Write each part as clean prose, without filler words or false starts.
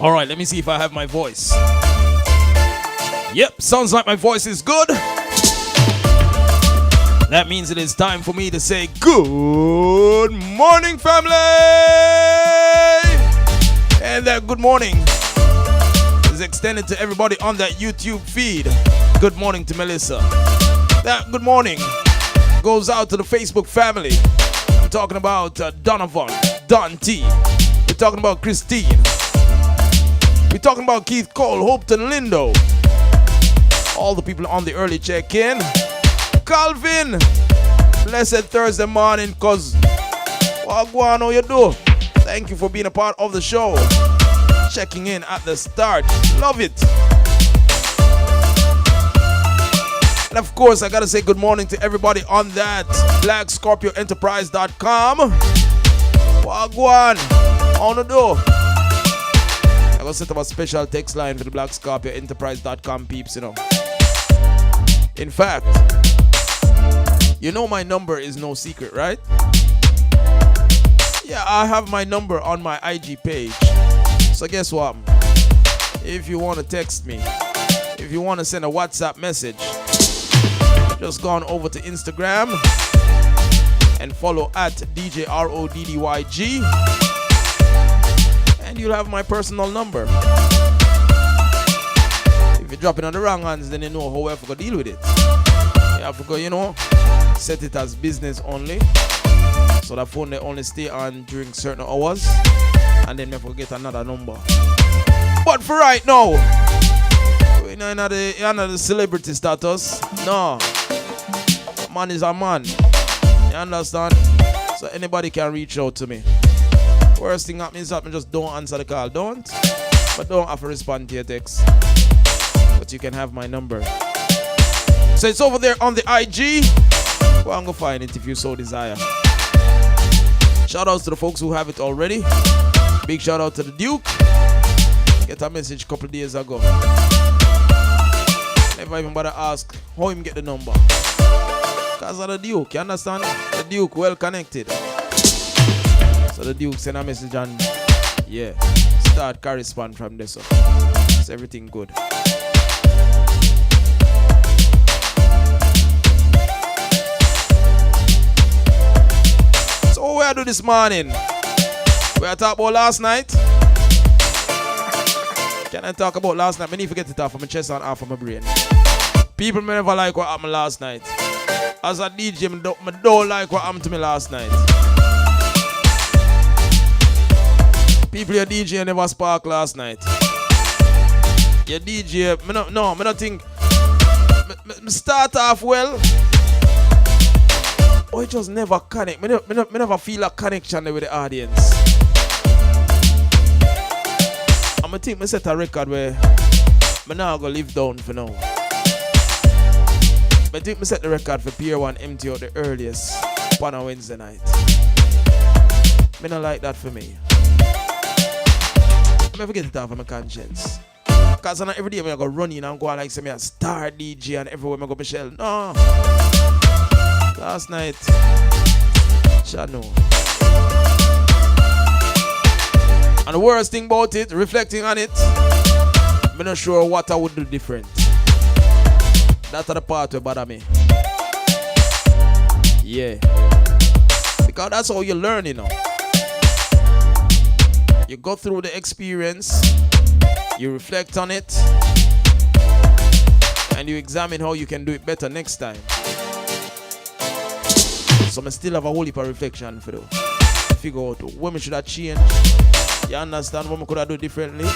All right, let me see if I have my voice. Yep, sounds like my voice is good. That means it is time for me to say good morning, family. And that good morning is extended to everybody on that YouTube feed. Good morning to Melissa. That good morning goes out to the Facebook family. I'm talking about Donovan, Don T. We're talking about Christine. We're talking about Keith Cole, Hopeton Lindo. All the people on the early check-in. Calvin, blessed Thursday morning, cuz what you do? Thank you for being a part of the show. Checking in at the start. Love it. And of course, I gotta say good morning to everybody on that BlackScorpioEnterprise.com. Wagwan, on the door. I gotta set up a special text line for the BlackScorpioEnterprise.com peeps, you know. In fact, you know my number is no secret, right? Yeah, I have my number on my IG page. So guess what? If you want to text me, if you want to send a WhatsApp message, just go on over to Instagram and follow at DJRODDYG and you'll have my personal number. If you drop it on the wrong hands, then you know how we have to deal with it. You have to go, you know, set it as business only. So that phone they only stay on during certain hours. And then we have to get another number. But for right now, we're not the celebrity status. No. Man is a man. You understand? So anybody can reach out to me. Worst thing happens, just don't answer the call. Don't. But don't have to respond to your text. But you can have my number. So it's over there on the IG. Well, I'm going to find it if you so desire. Shout outs to the folks who have it already. Big shout out to the Duke. Get a message a couple of days ago. Never even bother ask how him get the number. Because of the Duke, you understand? The Duke well connected. So the Duke send a message and yeah, start correspond from there. So it's everything good. So what I do this morning? We are talking about last night. Can I talk about last night? I need to get it off of my chest and off of my brain. People may never like what happened last night. As a DJ, I don't like what happened to me last night. People, your DJ never spark last night. Your DJ, I don't think. I start off well. Oh, it just never connect. I never feel a connection with the audience. I think I set a record where I'm not going to live down for now. I think I set the record for Pier 1 empty out the earliest on a Wednesday night. I don't like that for me. I never get it off of my conscience. Because not every day I'm going to run in and go like say me a star DJ and everywhere I go Michelle. No. Last night, Shano. And the worst thing about it, reflecting on it, I'm not sure what I would do different. That's the part that bother me. Yeah. Because that's how you learn, you know. You go through the experience, you reflect on it, and you examine how you can do it better next time. So I still have a whole heap of reflection for you. Figure out what should I change. You understand what I could have done differently?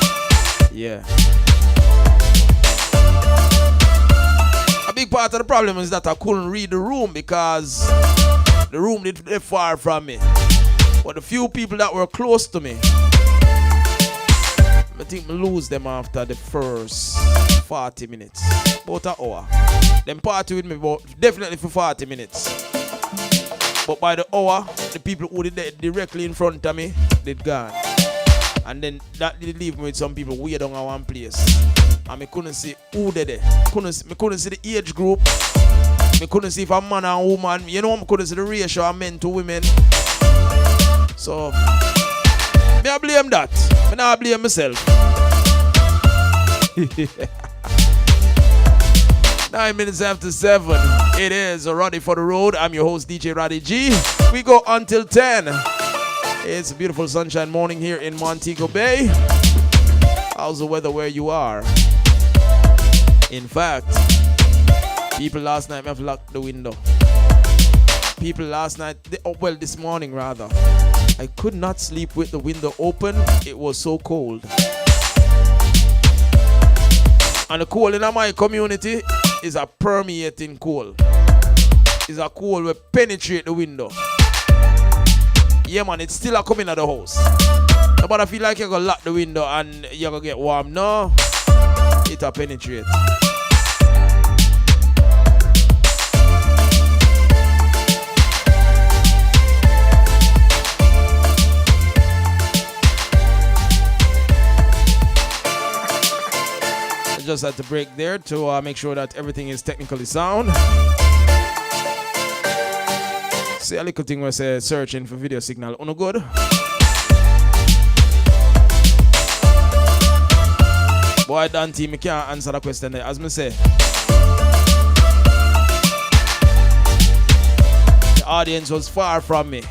Yeah. A big part of the problem is that I couldn't read the room because the room is far from me. But the few people that were close to me, I think I lose them after the first 40 minutes. About an hour. Them party with me definitely for 40 minutes. But by the hour, the people who did that directly in front of me, they'd gone. And then that did leave me with some people way down at one place. And I couldn't see who they there. I couldn't see the age group. I couldn't see if a man and woman. You know, I couldn't see the ratio of men to women. So, I blame that. I not blame myself. 9 minutes after 7. It is Roddy for the road. I'm your host, DJ Roddy G. We go until 10. It's a beautiful sunshine morning here in Montego Bay. How's the weather where you are? In fact, people last night have locked the window. People last night, this morning rather, I could not sleep with the window open. It was so cold. And the cold in my community is a permeating cold. It's a cold will penetrate the window. Yeah man, it's still a coming at the house. But I feel like you're gonna lock the window and you're gonna get warm. No, it'll penetrate. Just had to break there to make sure that everything is technically sound. See a little thing was searching for video signal. Uno good? Boy, Dante, I can't answer the question there. As me say, the audience was far from me.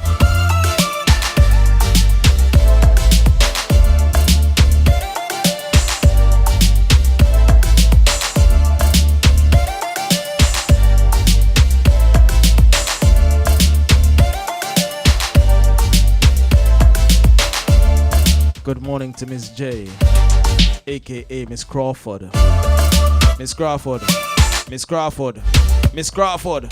Good morning to Miss J, aka Miss Crawford. Miss Crawford. Miss Crawford. Miss Crawford.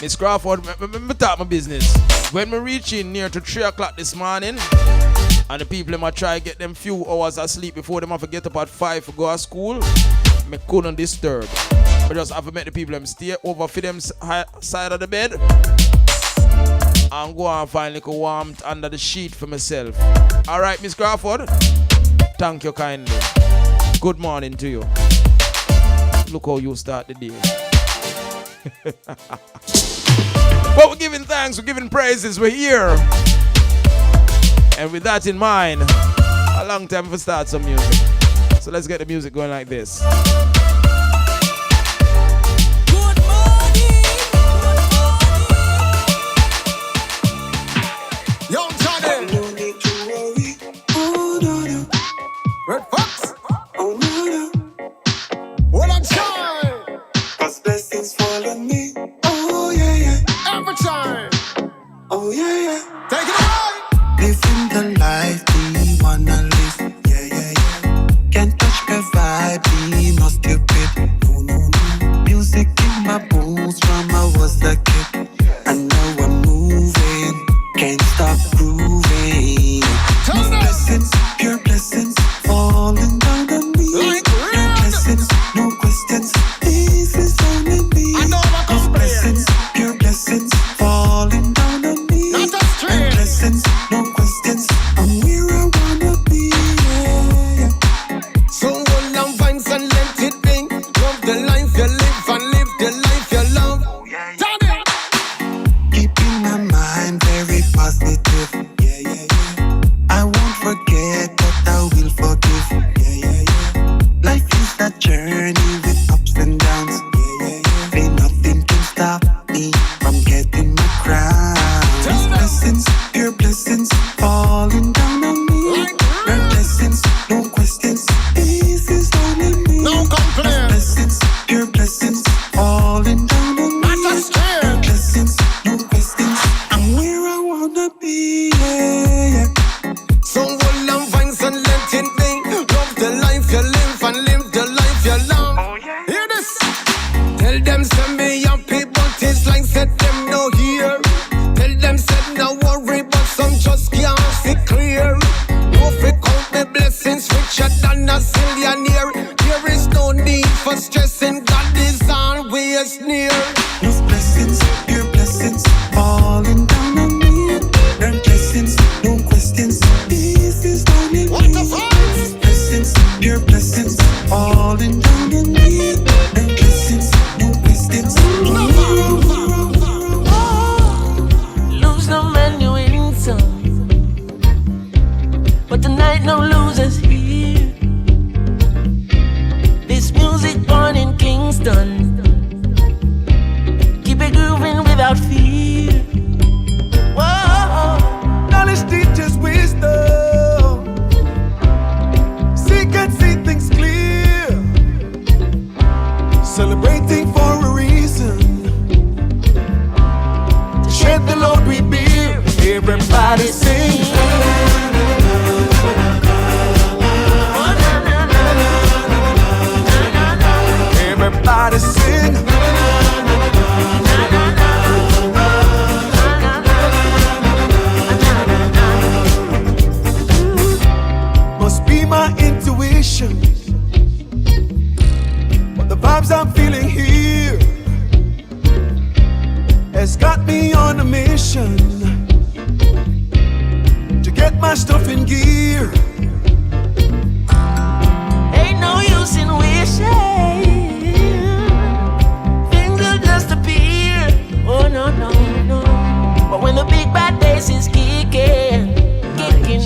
Miss Crawford, me talk my business. When me reaching near to 3 o'clock this morning, and the people might try to get them few hours of sleep before them have to get up at 5 to go to school, me couldn't disturb. I just have to make the people them stay over for them side of the bed. And go and find like a warmth under the sheet for myself. Alright, Miss Crawford. Thank you kindly. Good morning to you. Look how you start the day. But we're giving thanks, we're giving praises, we're here. And with that in mind, a long time for start some music. So let's get the music going like this. Red Fox. Oh no no. Well I'm trying. 'Cause blessings fall on me. Oh yeah yeah. Every time. Oh yeah yeah. Take it away. Living the life we wanna live. Yeah yeah yeah. Can't touch my vibe, be no stupid. No no no. Music in my bones from I was a kid. And now I'm moving. Can't stop grooving. These blessings, pure blessings. Falling down on me, like no blessings, no questions. This is only me. I know Those blessings, pure blessings. Falling down on me, no blessings, no questions. I'm where I wanna be. Yeah. So hold on, vines and let it ring. Love the life you live and live the life you love. Johnny, keeping my mind very positive. Yeah yeah yeah. I won't forget. Forgive, yeah, yeah, yeah. Life is a journey with ups and downs, yeah, yeah, yeah. Ain't nothing can stop me from getting my crown. These blessings, pure blessings, falling down on me. Pure blessings, no questions. This is only me. No complaint. Blessings, pure blessings, falling down on me. Pure blessings, no questions. I'm where I wanna be, yeah, yeah. So hold on, vines and let it be. Love the life you live and live the life you love. Oh, yeah. Hear this? Tell them send me happy, but it's like said them no here. Tell them said no worry, but some just can't see clear. No freak out the blessings richer than a zillionaire. There is no need for stressing, God is always near. Those blessings, pure blessings, falling down on me. Learn blessings, no questions. This is only me. What the fuck? Blessings, pure blessings, falling down on me. Learn blessings, no questions. Lose no man, you winning some. But tonight no losers here. done. Keep it grooving without fear. Whoa. Knowledge teaches wisdom. Seek and see things clear. Celebrating for a reason. To shed the load we bear. Everybody sing. Everybody sing. Must be my intuition, but the vibes I'm feeling here has got me on a mission to get my stuff in gear. Ain't no use in wishing. Things will just appear. Oh no, no, no. But when the big bad bass is kicking in,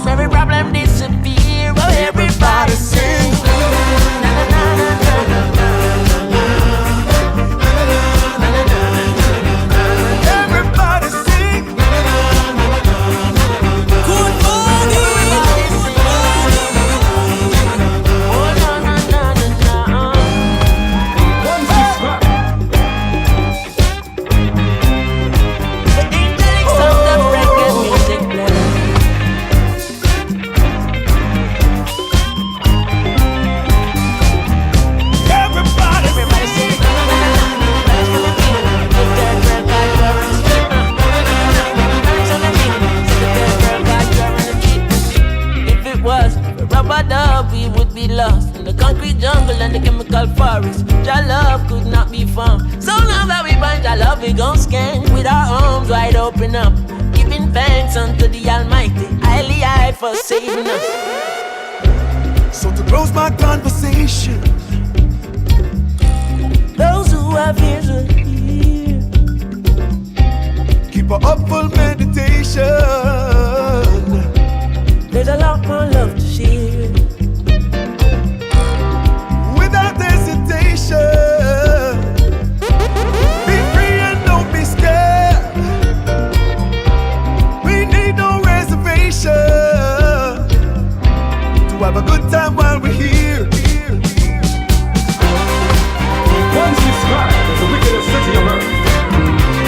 every problem disappear. Oh, everybody sing. Everybody sing. Good morning. Oh, no, no, no, no, no. The angelic sound of reggae music play. Everybody sing. Everybody sing. If it was a rubber dub, we would be lost in the concrete jungle and the chemical forest. Your love could not be found. So long that we find your love, we gon' scan with our arms wide open up, giving thanks unto the Almighty, highly high for saving us. So to close my conversation, Those who have ears will hear. keep a upful meditation. There's a lot more love to share. Without hesitation, be free and don't be scared. We need no reservation to have a good time while we're here. Once described as the wickedest city on earth,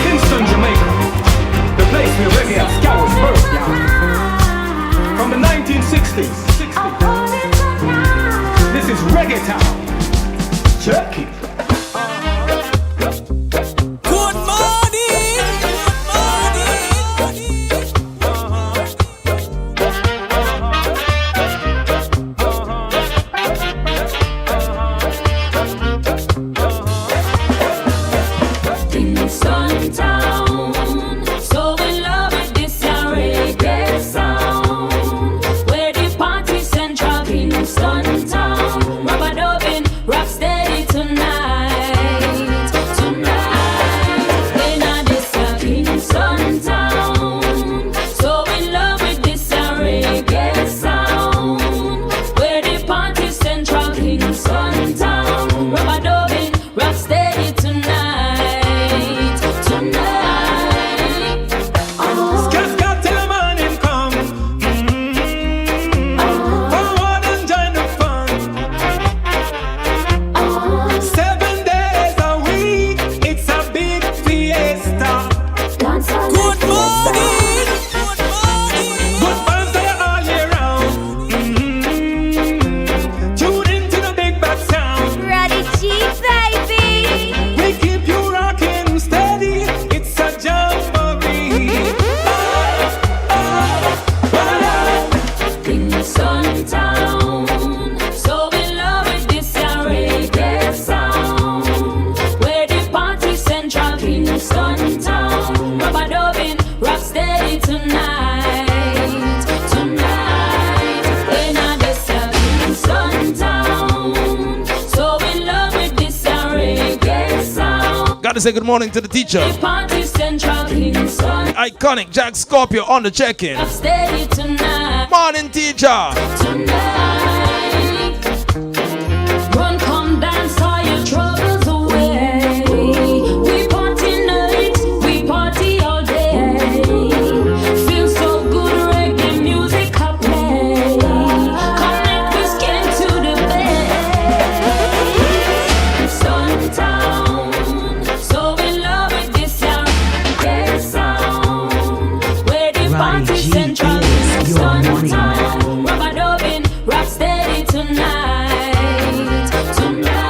Kingston, Jamaica, the place where reggae has scoured first, yeah. From the 1960s, this is Reggae Town. Check it. Good morning. Kingston Town, so in love with this reggae sound. Where the party central, Kingston Town. Rubber dubbing, rock steady tonight, tonight. In this Kingston Town, so in love with this reggae sound. Where the party central, Kingston Town. Rubber dubbing, rock steady tonight, tonight. Scott, tell a man him come. Forward and join the fun. 7 days a week, it's a big fiesta. Good morning. Good vibes there all year round. Tune into the big bad sound. Ready, cheap baby. We keep you rocking steady. It's a jamboree. Kingston Town, so in love with this reggae sound. Where the party central, Kingston Town. Rubber dubbing, rock steady tonight, tonight. In this Kingston Town, so in love with this reggae sound. Gotta say good morning to the teacher. The party central, Kingston. Iconic Jack Scorpio on the check-in. Rock steady tonight. Morning, teacher. Tonight, run, come dance, all you try. town. Rubber dubbing, rock steady tonight. Tonight.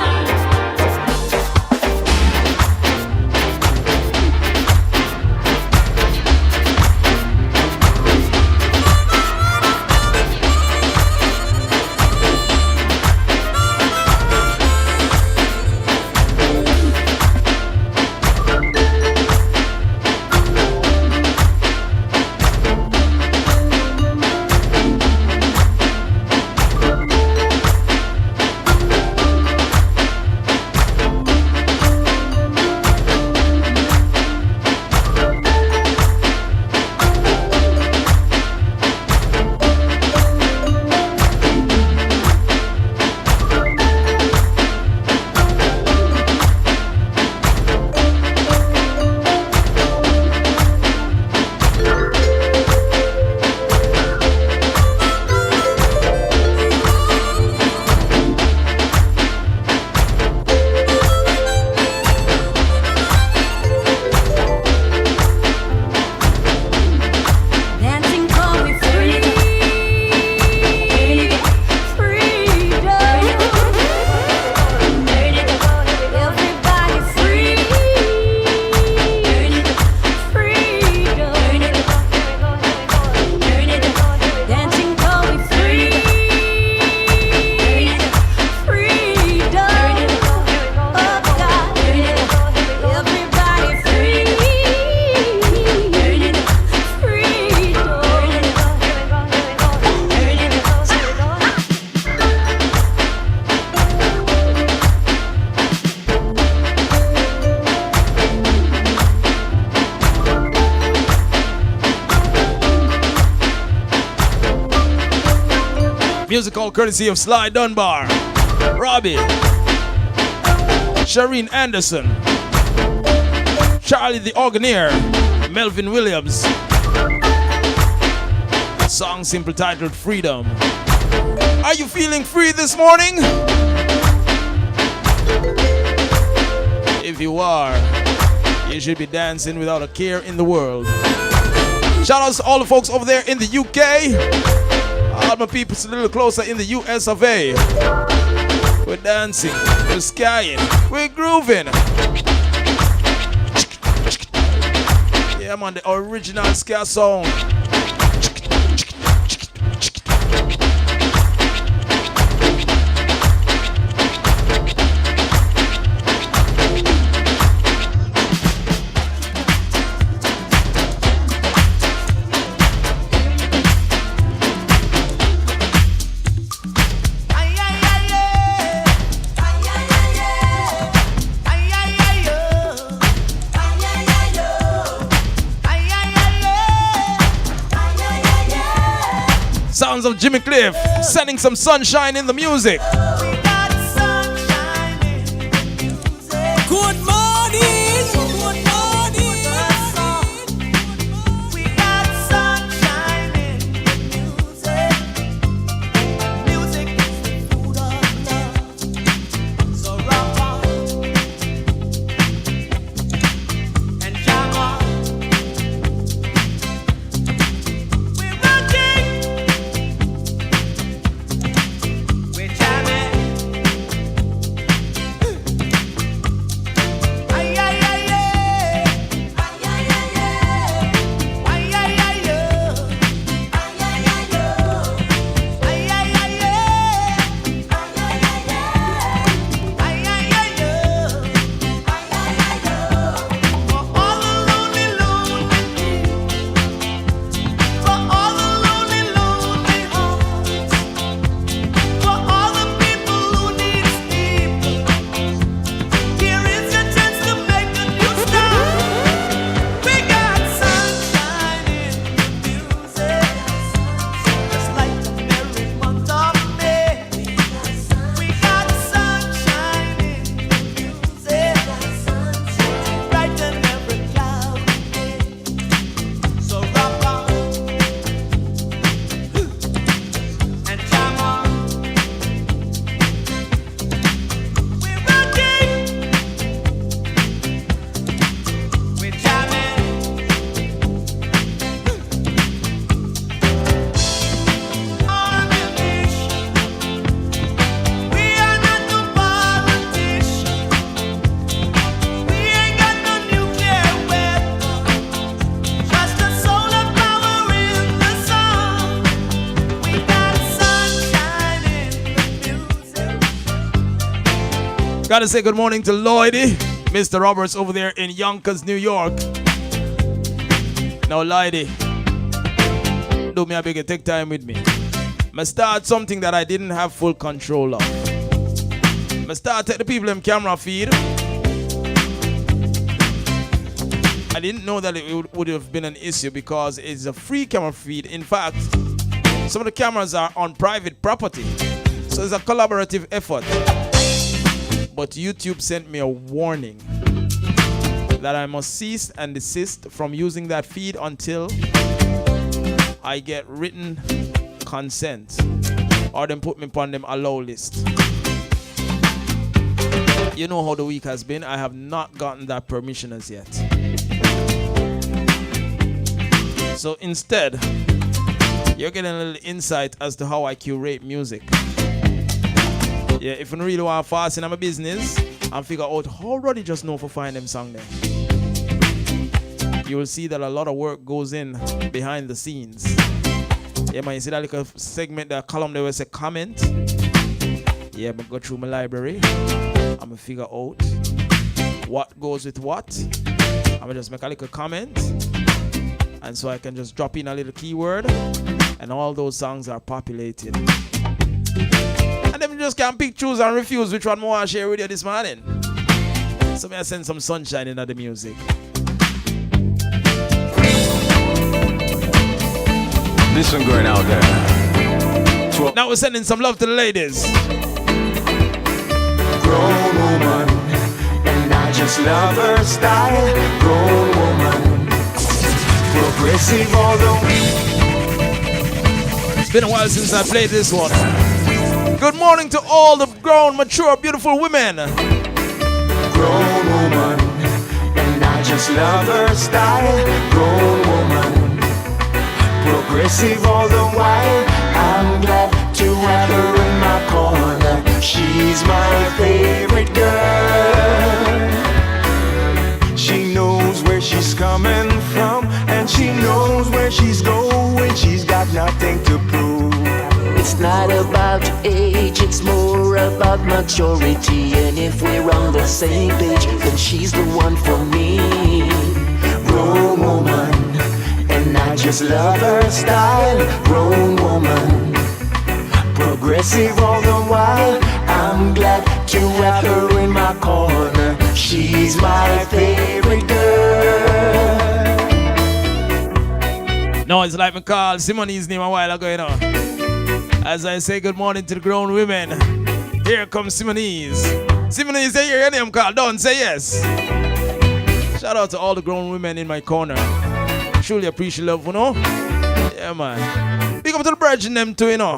Musical courtesy of Sly Dunbar, Robbie, Shireen Anderson, Charlie the Organeer, Melvin Williams. Song simple titled Freedom. Are you feeling free this morning? If you are, you should be dancing without a care in the world. Shout out to all the folks over there in the UK. All my people's a little closer in the US of A. We're dancing, we're skying, we're grooving. Yeah, man, the original ska song. Sounds of Jimmy Cliff, sending some sunshine in the music. Good morning. Good morning. We got sunshine in the music. Music is the food of love. So rock on and jam on. We're rocking. We're jamming. Gotta say good morning to Lloydie, Mr. Roberts over there in Yonkers, New York. Now, Lloydie, do me a big take time with me. I start something that I didn't have full control of. I start take the people in camera feed. I didn't know that it would have been an issue because it's a free camera feed. In fact, some of the cameras are on private property. So it's a collaborative effort. But YouTube sent me a warning that I must cease and desist from using that feed until I get written consent or them put me upon them allow list. You know how the week has been. I have not gotten that permission as yet. So instead, you're getting a little insight as to how I curate music. Yeah, if you really want to fast in my business and figure out how Roddy just know for find them song there, you will see that a lot of work goes in behind the scenes. Yeah, man, you see that little segment, that column there was a comment. Yeah, I'm going to go through my library. I'm going to figure out what goes with what. I'm going to just make a little comment. And so I can just drop in a little keyword. And all those songs are populated. And then you just can't pick, choose, and refuse which one I want to share with you this morning. So may I send some sunshine into the music. This one going out there. Now we're sending some love to the ladies. Grown woman, and I just love her style. Grown woman, progressive although. It's been a while since I played this one. Good morning to all the grown, mature, beautiful women. Grown woman, and I just love her style. Grown woman, progressive all the while. I'm glad to have her in my corner. She's my favorite girl. She knows where she's coming from, and she knows where she's going. She's got nothing to prove. It's not about age, it's more about maturity. And if we're on the same page, then she's the one for me. Grown woman, and I just love her style. Grown woman, progressive all the while. I'm glad to have her in my corner. She's my favorite girl. No, it's like me call Simonee's name a while ago, you know. As I say good morning to the grown women, here comes Simonee's. Simonee's, say your name called. Don't say yes. Shout out to all the grown women in my corner. Truly appreciate love, you know. Yeah, man. Big up to the bridge in them too, you know.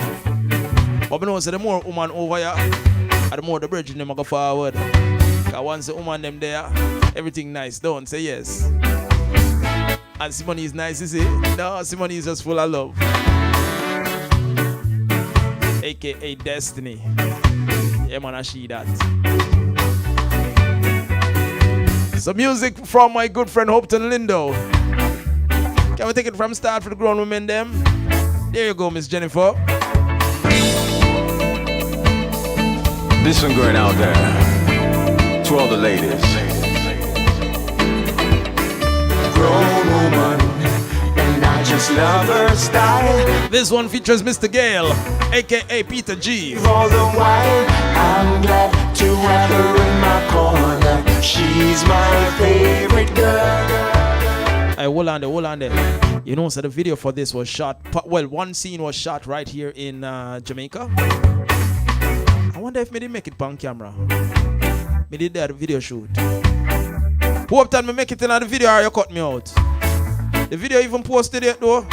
But we know so the more woman over here, the more the bridge in them go forward. Cause once the woman them there, everything nice. Don't say yes. And Simone is nice, is it? No, Simone is just full of love. AKA Destiny. Yeah, man, I see that. Some music from my good friend Hopton Lindo. Can we take it from start for the grown women them? There you go, Miss Jennifer. This one going out there to all the ladies. Grown woman, and I just love her style. This one features Mr. Gale, AKA Peter G. All the while, I'm glad to have her in my corner. She's my favorite girl. Hey, hold on there. You know, so the video for this was shot, well, one scene was shot right here in Jamaica. I wonder if me did make it on camera. Me did that video shoot. Hope that me make it in the video or you cut me out. The video even posted yet though.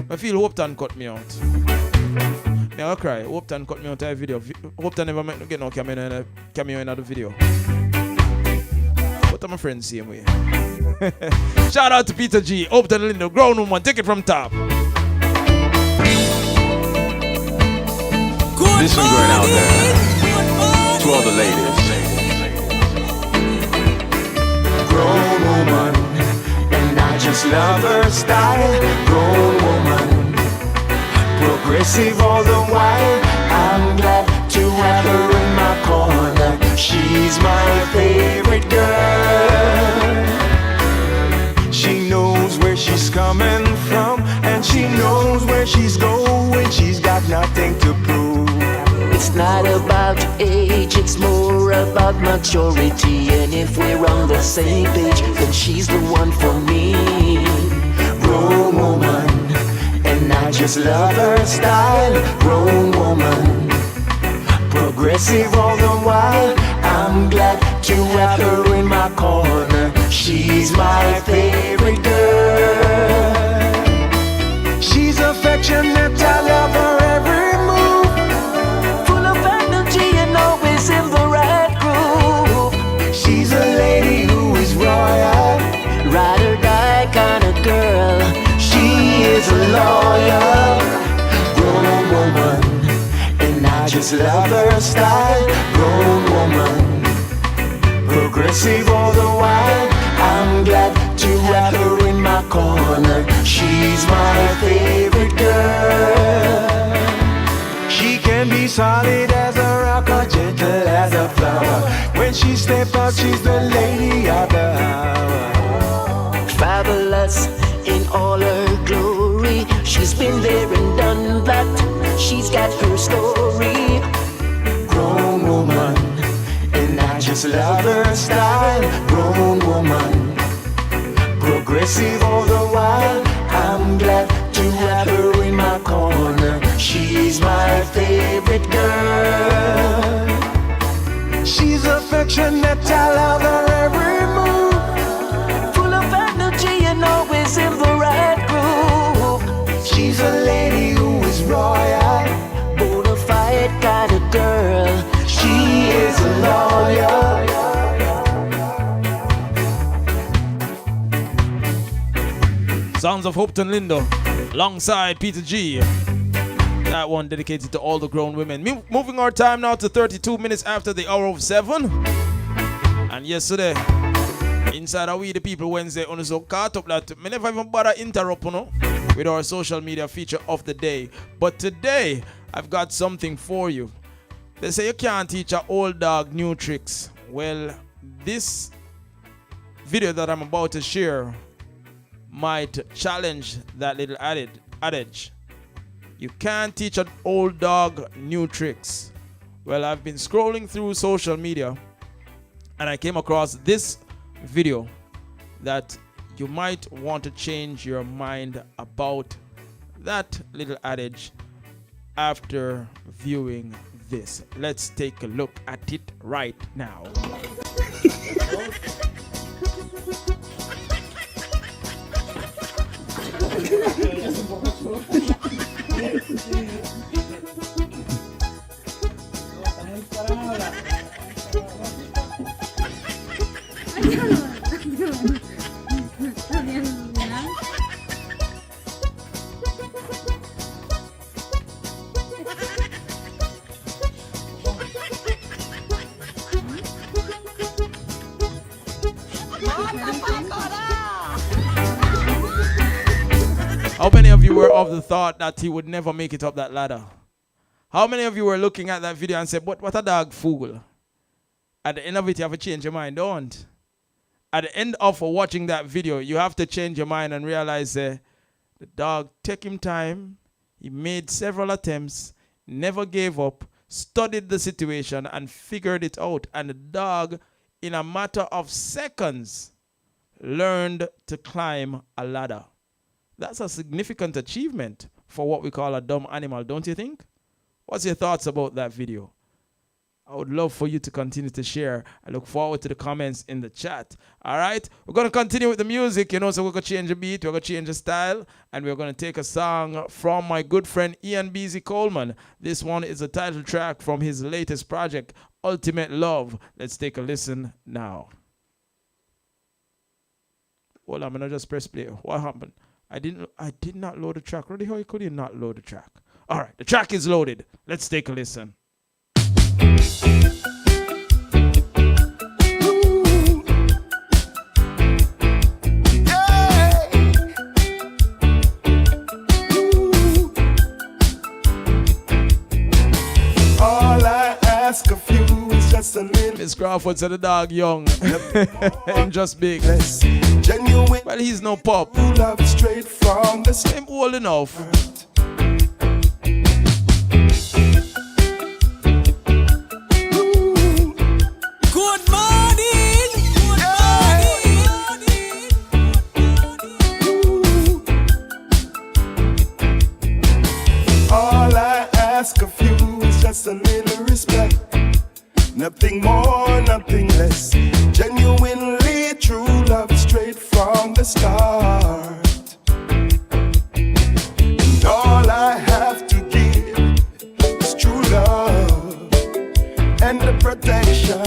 I feel Hopeton cut me out. Me I cry. Hopeton cut me out of the video. Hopeton never make get no cameo in the video. But I'm a friend same way. Shout out to Peter G. Hopeton Lindo, grown woman, take it from top. This one going out there to all the ladies. Grown woman, and I just love her style. Grown woman, progressive all the while. I'm glad to have her in my corner. She's my favorite girl. She knows where she's coming from, and she knows where she's going. She's got nothing to prove. It's not about age, it's more about maturity. And if we're on the same page, then she's the one for me. Grown woman, and I just love her style. Grown woman, progressive all the while. I'm glad to have her in my corner. She's my favorite girl. She's affectionate, I love her every move. Full of energy and always in the right groove. She's a lady who is royal, Ride or die kind of girl. she is a loyal grown woman, and I just love her style. Grown woman, progressive all the while. I'm glad to have her in my corner. She's my favorite girl. She can be solid as a rock or gentle as a flower. When she steps out, she's the lady of the hour. Fabulous in all her glory. She's been there and done that. She's got her story. Grown woman, and I just love her style. Grown woman, progressive all the while. I'm glad to have her in my corner. She's my favorite girl. She's affectionate, I love her every move. Full of energy and always in the right groove. She's a lady who is royal, Bona fide kind of girl. she is a loyal. Sounds of Hopeton Lindo, alongside Peter G. That one dedicated to all the grown women. Moving our time now to 32 minutes after the hour of 7. And yesterday, inside our We the People Wednesday, on so caught up that me never even bother interrupt, with our social media feature of the day. But today, I've got something for you. They say you can't teach an old dog new tricks. Well, this video that I'm about to share might challenge that little adage. You can't teach an old dog new tricks. Well, I've been scrolling through social media and I came across this video that you might want to change your mind about that little adage after viewing this. Let's take a look at it right now. How many of you were of the thought that he would never make it up that ladder? How many of you were looking at that video and said, but what a dog fool? At the end of it, you have to change your mind, don't? At the end of watching that video, you have to change your mind and realize the dog took him time. He made several attempts, never gave up, studied the situation and figured it out. And the dog, in a matter of seconds, learned to climb a ladder. That's a significant achievement for what we call a dumb animal, don't you think? What's your thoughts about that video? I would love for you to continue to share. I look forward to the comments in the chat. All right? We're going to continue with the music, so we're going to change the beat, we're going to change the style, and we're going to take a song from my good friend Ian Beasy Coleman. This one is a title track from his latest project, Ultimate Love. Let's take a listen now. Hold on, I'm going to just press play. What happened? I did not load the track. Really, how could you not load the track? All right, the track is loaded. Let's take a listen. All I ask of you is just a little Miss Crawford said the dog young and just big. Genuine Well, he's no pup. love straight from the I'm old enough. Good morning. All I ask of you is just a little respect. Nothing more, nothing less. Genuinely true love straight from the start. And all I have to give is true love and the protection.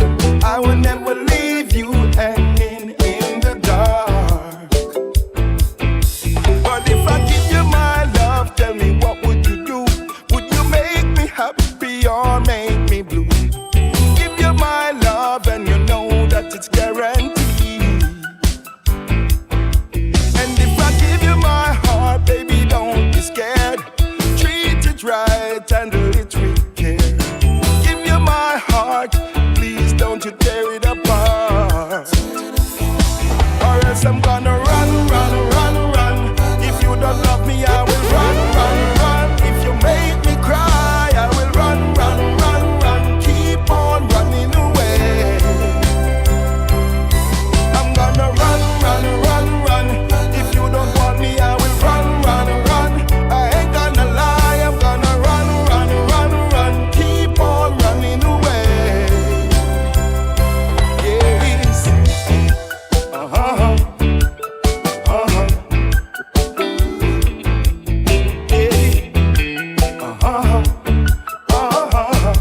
I will never leave you hanging in the dark. But if I give you my love, tell me what would you do? Would you make me happy or make me blue? Give you my love and you know that it's guaranteed. And if I give you my heart, baby, don't be scared. Treat it right, handle it with care. Give you my heart, please don't you tear it apart. Or else I'm gonna run, run, run, run. If you don't love me, I will run, run, run. If you make me cry, I will run, run, run, run. Keep on running away. I'm gonna run, run, run, run. If you don't want me, I will run, run, run. I ain't gonna lie, I'm gonna run, run, run, run. Keep on running away. Yes. Uh-huh. Uh-huh. Yeah. Uh-huh. Uh-huh.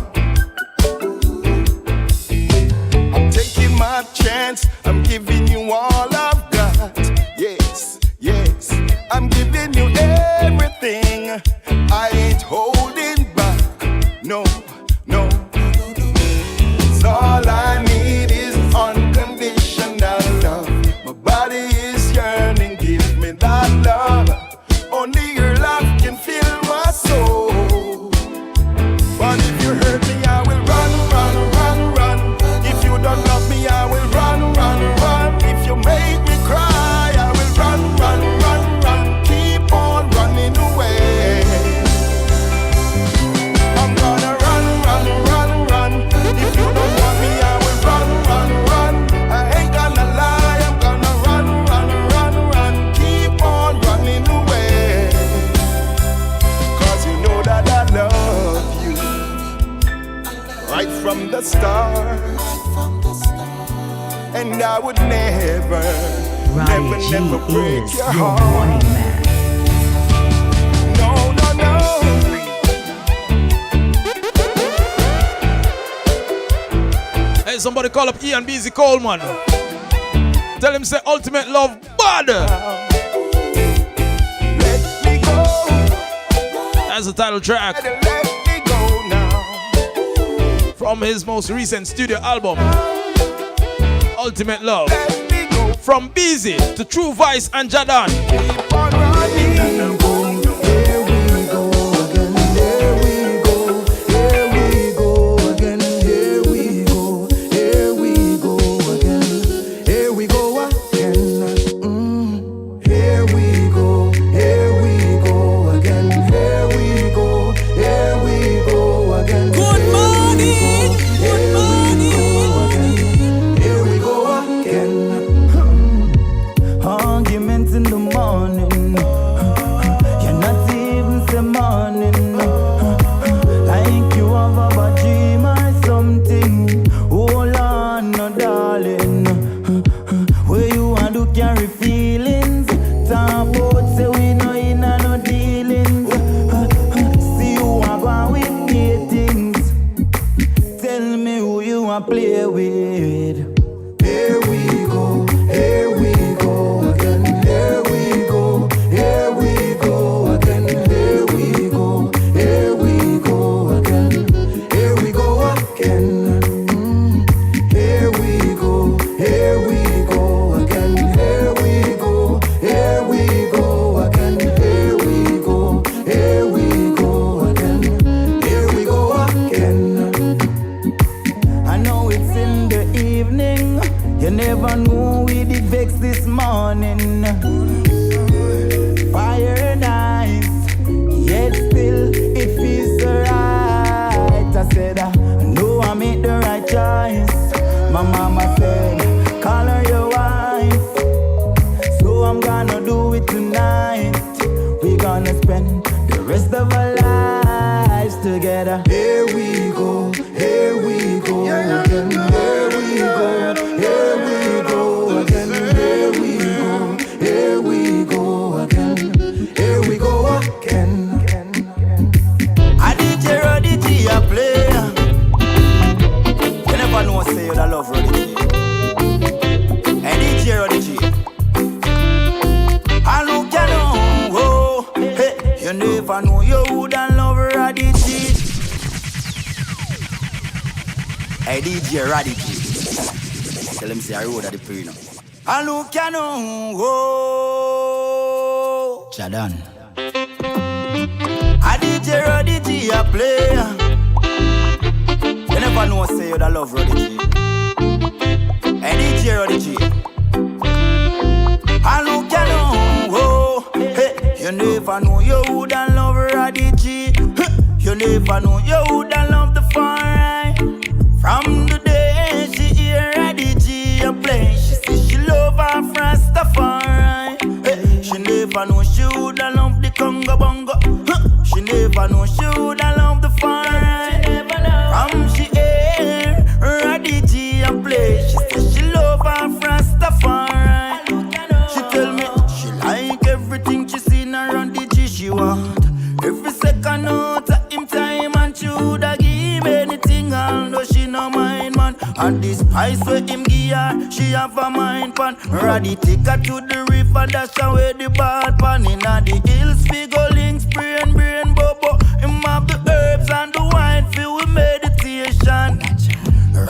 I'm taking my chance. I'm giving you all I've got. Yes, yes. I'm giving you everything. I ain't holding back. No, no. 'Cause all I need is unconditional love. My body is yearning. Give me that love. Only your love can fill my soul. But if you hurt me, I will run, run, run, run. If you don't love me, I will run, run, run. If you make me cry, I will run, run, run, run. Keep on running away. I'm gonna run, run, run, run. If you don't want me, I will run, run, run. I ain't gonna lie, I'm gonna run, run, run, run. Keep on running away. 'Cause you know that I love you right from the start. And I would never, never, never break your heart. No, no, no. Hey, somebody call up Ian Beezy Coleman. Tell him say ultimate love bad. Let me go, That's the title track let me go now. from his most recent studio album, Ultimate Love. Let me go, From Beezy to True Vice and Jadan. keep on running. Here we go again, here we go, here we go again, here we go, here we go again, here we go again. Here we go again, here we go, here we go again. Good morning. Good morning. Here we go again. Arguments in the morning. You're not even say morning. Like you have a dream or something. Hold on, no darling. Where you want to carry feelings. Talk about say we no in a no dealings. See you are going with datings. Tell me who you want play with. Here we go again. Here we go again. Here we go again. Here we go again. Here we go again. Here we go again. Here we go again. Here we go again. I know it's in Hey, DJ Radical. Tell him say I road at the pre now. And who can know? Jadan. I DJ Radical a player. You never know say you da love Radical. Hey, DJ Radical. And who can know? Hey, you never know you woulda love Radical. You never know you woulda love the fire. From the day she hear Radical play, she say she love her Rastafari. Hey, she never know she woulda love the Congo Bongo. She never know she woulda love the fire. From she hear Radical play, she say she love her Rastafari. She tell me she like everything she seen around the G she want. Every second out of him time and she woulda give anything, although she no mind man. And this spice where him give her, she have a mind pan. Raddy take her to the river, dash away the bad pan. Inna the hills, figure links, brain bobo. Him have the herbs and the wine filled with meditation.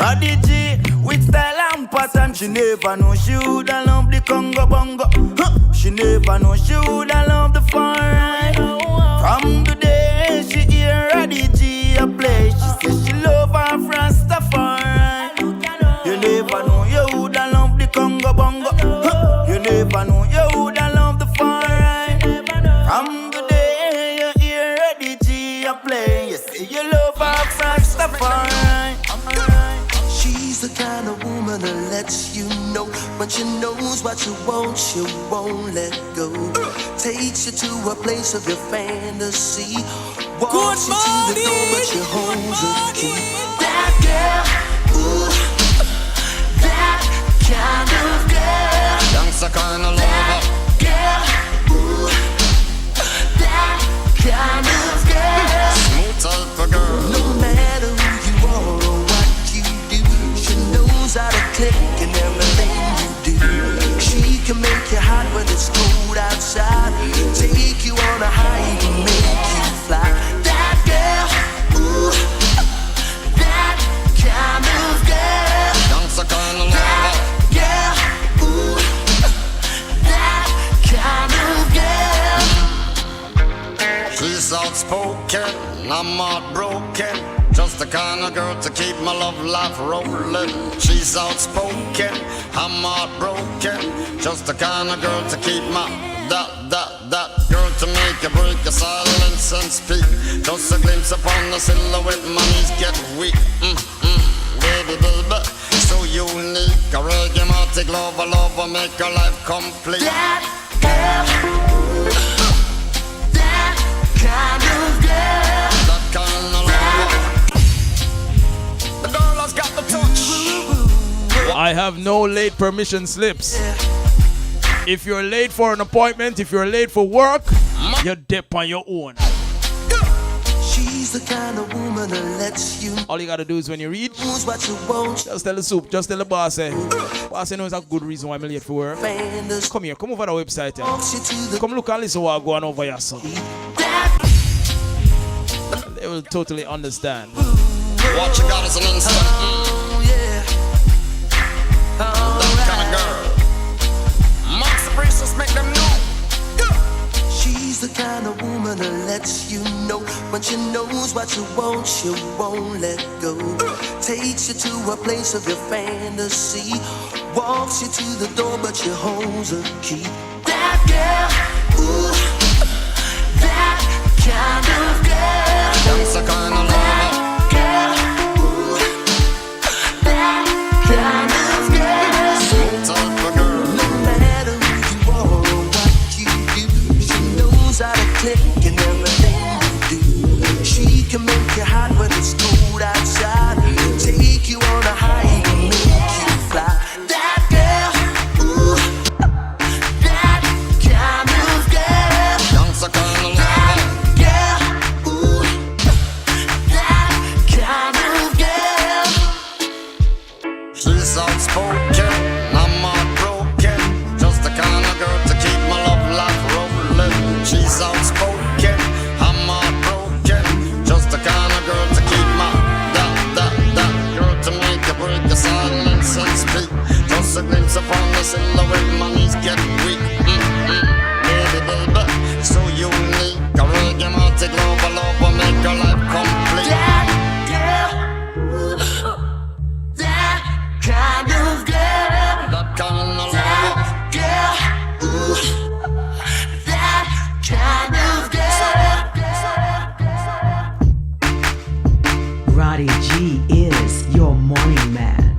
Raddy G with style and pattern. She never know she woulda love the Congo Bongo. She never know she woulda love the fire. From the day she hear Radical a play, she say she love her Rastafari. You never know you woulda love the Congo Bongo. You never know you woulda love the fire. From the day you hear Radical a play, you say you love her Rastafari. She's the kind of woman that lets you know when she knows what you won't let go. Takes you to a place of your fantasy. Walks you to the door, but you hold the key. That girl, ooh, that kind of girl. Young's a kind of lover. That girl, ooh, that kind of girl. Smooth type of girl. No matter who you are or what you do, she knows how to click in everything you do. She can make you hot when it's cold outside. Take you on a high and make you fly. That girl, ooh, that kind of girl. Young's a kind of That lover. girl, ooh, that kind of girl. She's outspoken, I'm heartbroken. Just the kind of girl to keep my love life rolling. She's outspoken, I'm heartbroken. Just the kind of girl to keep my that girl to make you break your silence and speak. Just a glimpse upon the silhouette, my knees get weak. Baby, so unique. A reggae lover, make her life complete. That girl, that kind of girl. That kind of lover. The girl has got the touch. I have no late permission slips. If you're late for an appointment, if you're late for work, you're dip on your own. She's the kind of woman that lets you All you gotta do is when you reach, knows what you want. just tell the soup, just tell the boss, boss, you know it's a good reason why I'm late for work. Fantasy. Come here, come over to the website. Walks you to the Come look and listen what I'm going over here, son. that. They will totally understand. What you got is an instant. Oh yeah. That kind of girl. Max the priestess make them know. She's the kind of woman that lets you know when she knows what you won't let go. Takes you to a place of your fantasy. Walks you to the door, but she holds a key. That girl, ooh, that kind of girl. That's a kind of lover. Girl, ooh, that kind of girl. Smooth type of girl. No matter who you are or what you do, she knows how to click in everything you do. She can make you hot when it's cold outside. Take you on a high and make you fly. That girl, ooh, that kind of girl. That's a kind of lover. Girl, ooh, that kind of girl. She's outspoken, I'm heartbroken. Just the kind of girl to keep my love life rolling. She's outspoken, I'm heartbroken. Just the kind of girl to Roddy G is your morning man.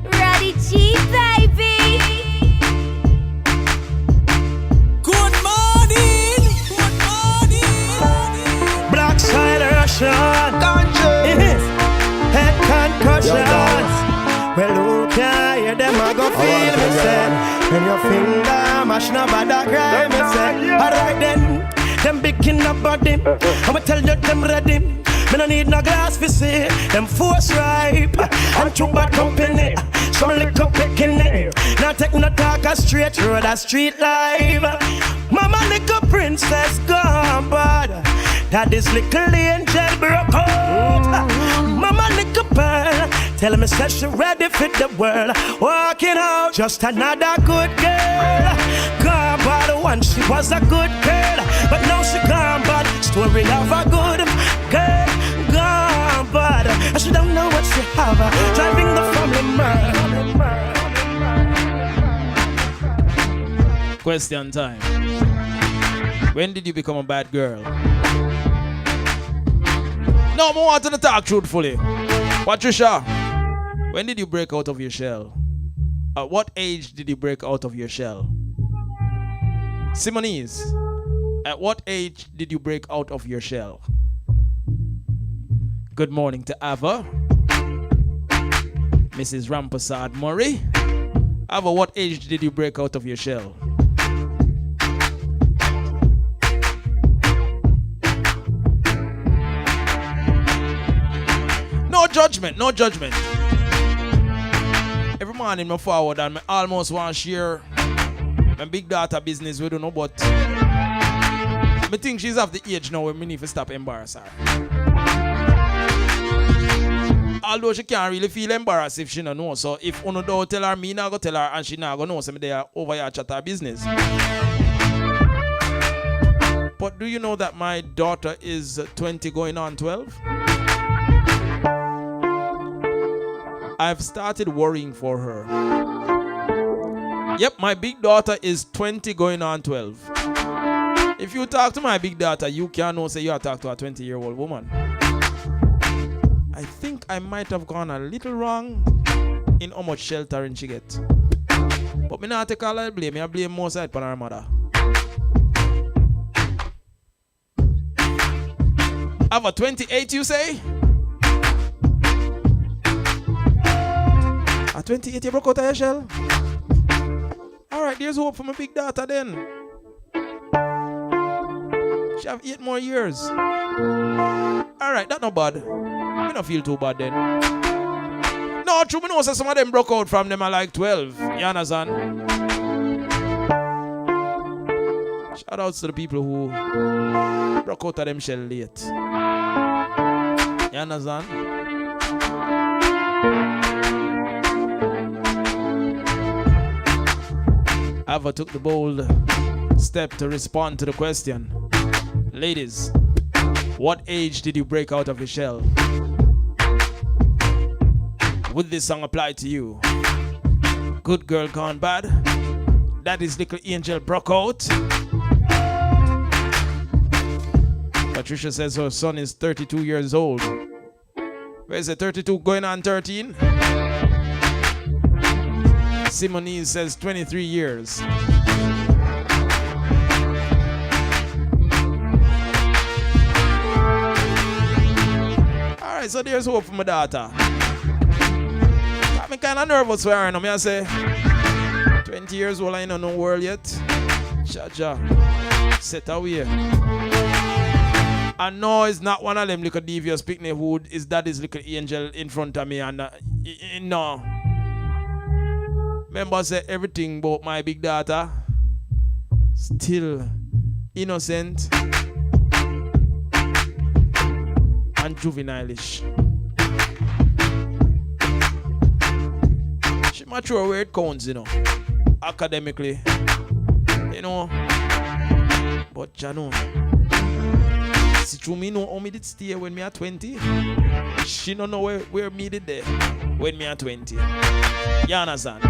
Roddy G, baby. Good morning. Good morning. Black side Russian. Yes. Head concussion. Well, who can hear them? I go feel me say. When your finger mash no bad cry me say. Alright then, them begin up body. I'ma tell you them ready. Me no need no glass for see. Them force ripe and too bad company. Some little picking it. Now take no talk a straight road, a street life. Mama little princess gone bad. Daddy's little angel broke out. Mama little pearl. Tell me said she ready for the world. Walking out, just another good girl. Gone bad once she was a good girl, but now she gone bad. Story of a good girl. Gone bad, and she don't know what she have. Driving the family mad. Question time. When did you become a bad girl? No, I want to talk truthfully. Patricia, when did you break out of your shell? At what age did you break out of your shell? Simonees, at what age did you break out of your shell? Good morning to Ava. Mrs. Rampasad Murray. Ava, what age did you break out of your shell? No judgment, no judgment. Every morning I forward and I almost want to share my big daughter business with you, but I think she's of the age now where we need to stop embarrass her. Although she can't really feel embarrassed if she don't know. So if you don't tell her, me not go tell her, and she not go know, so they are over here chat her business. But do you know that my daughter is 20 going on 12? I've started worrying for her. Yep, my big daughter is 20 going on 12. If you talk to my big daughter, you can't know say you are talking to a 20-year-old woman. I think I might have gone a little wrong in how much sheltering she get. But me not take all that blame. I blame more side on her mother. Have a 28, you say? A 28 you broke out of your shell? Alright, there's hope for my big daughter then. She have 8 more years. Alright, that's not bad. I don't feel too bad then. No, true, me know so some of them broke out from them are like 12. You understand? Shout outs to the people who broke out of them shell late. You understand? Ava took the bold step to respond to the question. Ladies, what age did you break out of your shell? Would this song apply to you? Good girl gone bad? Daddy's little angel broke out? Patricia says her son is 32 years old. Where is it? 32 going on 13? Simonees says 23 years. Alright, so there's hope for my daughter. I'm kind of nervous for her. I say 20 years old, I ain't no world yet. Chaja, set away. I know it's not one of them little devious picnic who is daddy's little angel in front of me and no. Remember say everything about my big daughter still innocent and juvenile-ish. She mature where it counts, academically, but you know, see through me know how me did stay when me at 20. She don't know where me did there when me at 20. You understand?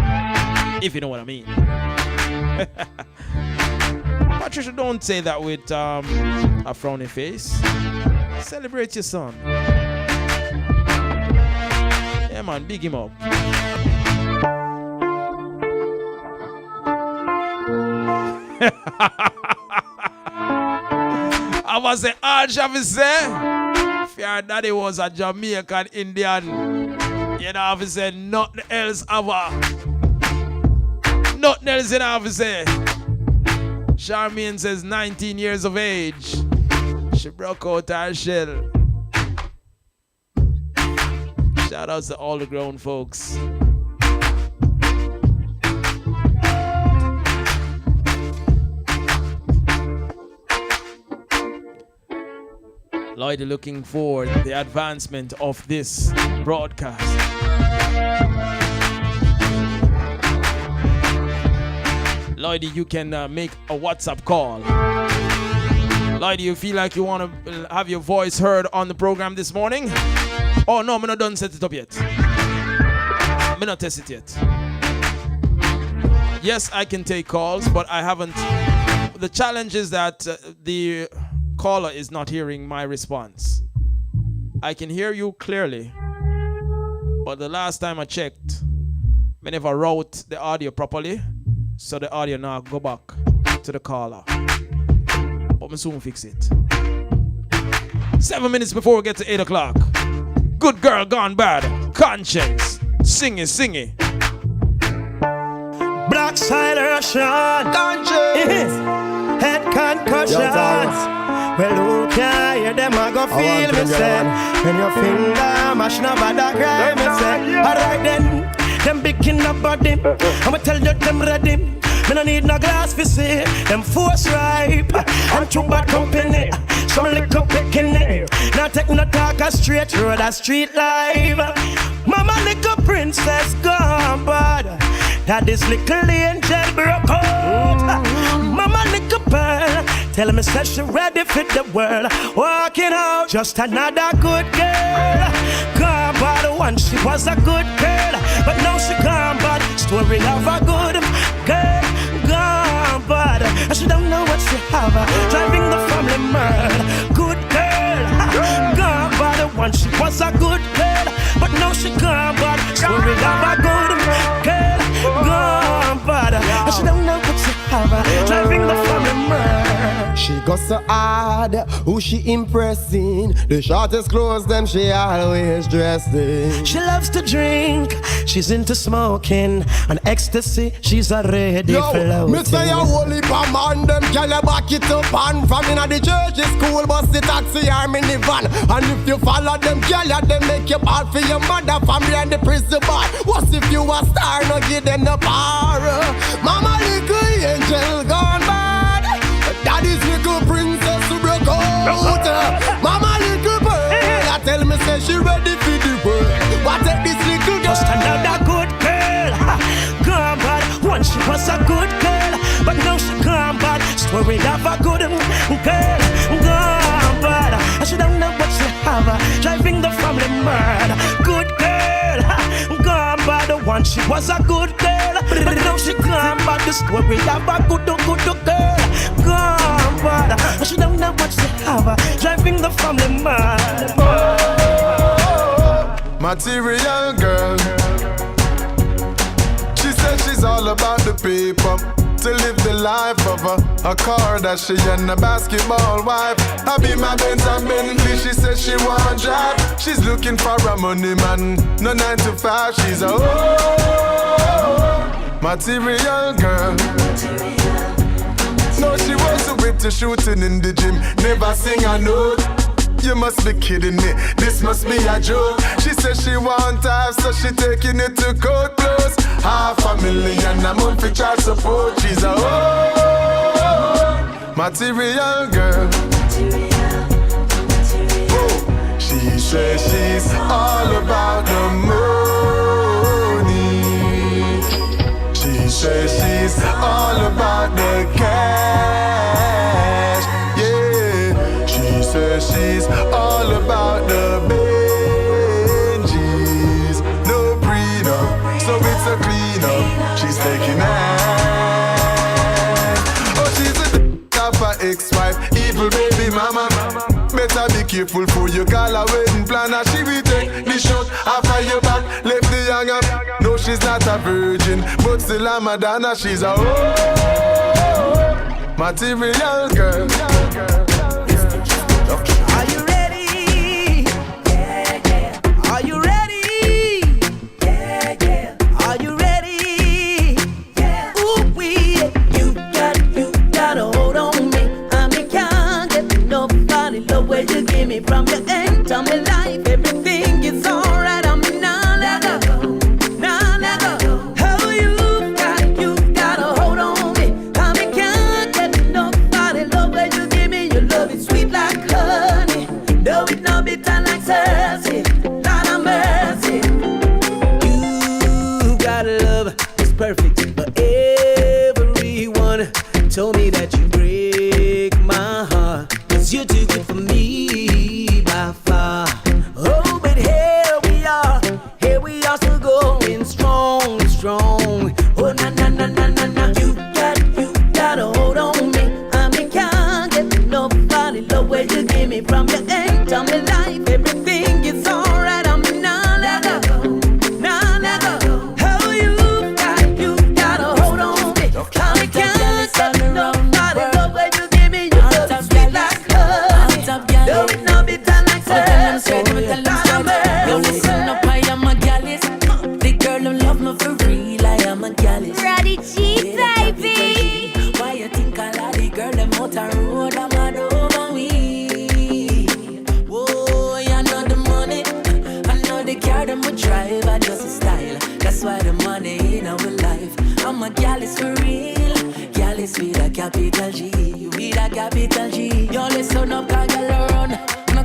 If you know what I mean. Patricia, don't say that with a frowny face. Celebrate your son. man, big him up. I was say, Arch officer, if your daddy was a Jamaican Indian, you know, officer, nothing else ever. Nothing else in officer. Charmaine says 19 years of age. She broke out her shell. Shout outs to all the grown folks. Lloyd looking for the advancement of this broadcast. Lloyd, you can make a WhatsApp call. Lloyd, you feel like you want to have your voice heard on the program this morning? Oh no, I'm not done set it up yet. I'm not test it yet. Yes, I can take calls, but I haven't. The challenge is that the caller is not hearing my response. I can hear you clearly, but the last time I checked, I never wrote the audio properly, so the audio now go back to the caller. But we soon fix it. 7 minutes before we get to 8 o'clock. Good Girl Gone Bad, Conscience, sing it. Black side Russian, conscience, head concussions. Well, who can hear them? I go feel me say. When your finger mash no bad cry me say. Alright then, them picking up body. I'ma tell you them ready. Me no need no glass for see. Them force ripe and too bad company. Some liquor picking it. Now take no talk a straight road a street life. Mama little princess gone bad. That this little angel broke out. Mama little pearl, tell me say she ready for the world. Walking out, just another good girl. Gone bad once she was a good girl, but now she gone bad. Story of a good girl. Gone bad, and she don't know what she have. Driving the family mad. Good girl. Gone bad once she was a good girl, but now she gone bad. Story of a good girl. Gone bad, and she don't know what she have. Driving the family mad. She got so hard, who she impressing? The shortest clothes them she always dressed in. She loves to drink, she's into smoking, and ecstasy, she's already floating. Me say a whole heap of man, them gyal back it up and from inna the church, school, bus, the taxi or minivan. And if you follow them gyal, they make you bad for your mother, family and the prison bar. What if you a star, no give them no power? Mama little angel gone bad, daddy's little princess who broke out. Mama little pearl, I tell me say she ready for the world. What take this little girl? Just another good girl. Gone bad, once she was a good girl, but now she gone bad. Story of a good girl. Gone bad, and she don't know what she have. Driving the family mad. Good girl. Gone bad, once she was a good girl, but now she gone bad. The story of a good girl. Gone bad, and she don't know what she have. Driving the family mad. Material girl. She said she's all about the paper, to live the life of a Kardashian and a basketball wife. I be my Benz and Bentley, she says she want drive. She's looking for a money man, no 9 to 5. She's a material girl. No, she wasn't with the shooting in the gym, never sing a note. You must be kidding me, this must be a joke. She says she want time, so she taking it to court close. $500,000 a month for child support. She's a material girl. She says she's all about the money. She says she's all about the cash. Yeah, she says she's all about the Benjis. No prenup, so it's a cleanup. She's taking ass. Oh, she's a of her ex-wife, evil baby mama. Better be careful for you call her wedding planner. She will take the shot after your back. Left she's not a virgin, but still a Madonna, she's a material girl. Are you ready? Yeah, yeah. Are you ready? Yeah, yeah. Are you ready? Yeah. Ooh, you got a hold on me. I mean, can't get nobody love where you give me from your end of my life. Everything is alright. I'm not let go. Nah, let go. Oh, you got a hold on me. I mean, can't get nobody love where you give me. Your love is sweet like honey. No, it no bitter like Cersei. Lord of mercy. You got a love that's perfect for everyone. Told me that you break my heart, 'cause you're too good for me by far. Oh, but here we are still going strong. Oh, na na na na na na. You got a hold on me. I mean, can't get nobody love where you give me from your end of my life. Everything is alright. I'm not let go. Nah, let go. Oh, you got a hold on me. I mean, can't get nobody love where you give me. Your love is sweet like honey. No, it no bitter like Cersei. Yo, listen up, I am a gallus. The girl who love me for real, I am a gallus. Ready, G, baby. Why you think I like the girl them out the road? I'm mad over me. Whoa, I know the money, I know the car them we drive. I just a style. That's why the money in our life. I'm a gallus for real. Gallus with a capital G, with a capital G. Yo, listen up, I gotta run.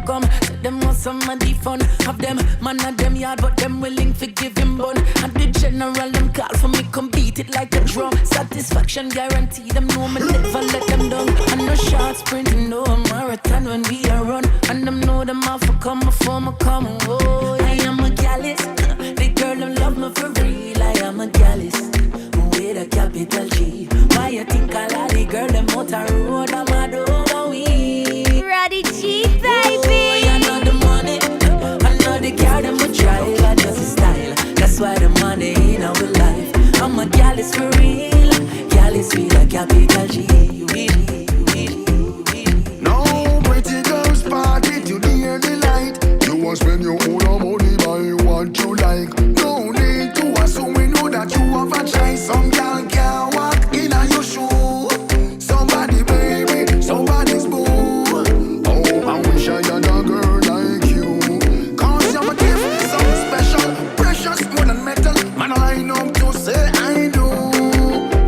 Come, so them want some of the fun of them. Man of them yard, but them willing to give him bun. And the general them call for me, come beat it like a drum. Satisfaction guarantee, them know me never let them down. And no short sprint, no marathon when we are run. And them know them off for come before me come. Oh, I am a gallus. The girl them love me for real. I am a gallus with a capital G. Why you think I like the girl them out the road? I'm mad over we. Ready, G, baby. The car them we drive, I just a style. That's why the money in our life. I'm a gallus for real. Gallus with a capital G. No pretty girls party to the early light. You want spend your own money buy what you like. No need to assume we know that you have a choice. Some girl can't walk in on your shoe. Somebody baby, somebody's boo. Oh, I wish I had a girl like you. More than metal, man, I line up to say I do.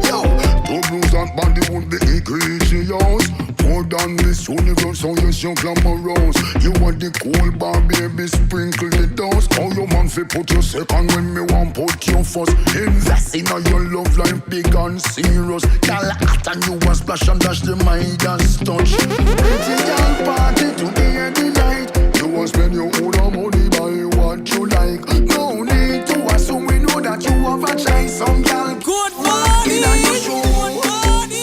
Yo, two blues and body would be equations. More than this universe, so yes, you glamorous. You want the cold bar, baby, sprinkle the dust. How your man fi put you second when me want put you first. Invest in your love life, big and serious. Girl, hot and you want splash and dash the Midas touch. Pretty girl party to the end of the night. You want spend your own money buy what you like. No need to assume we know that you have a choice. Some girl good morning. In your shoe.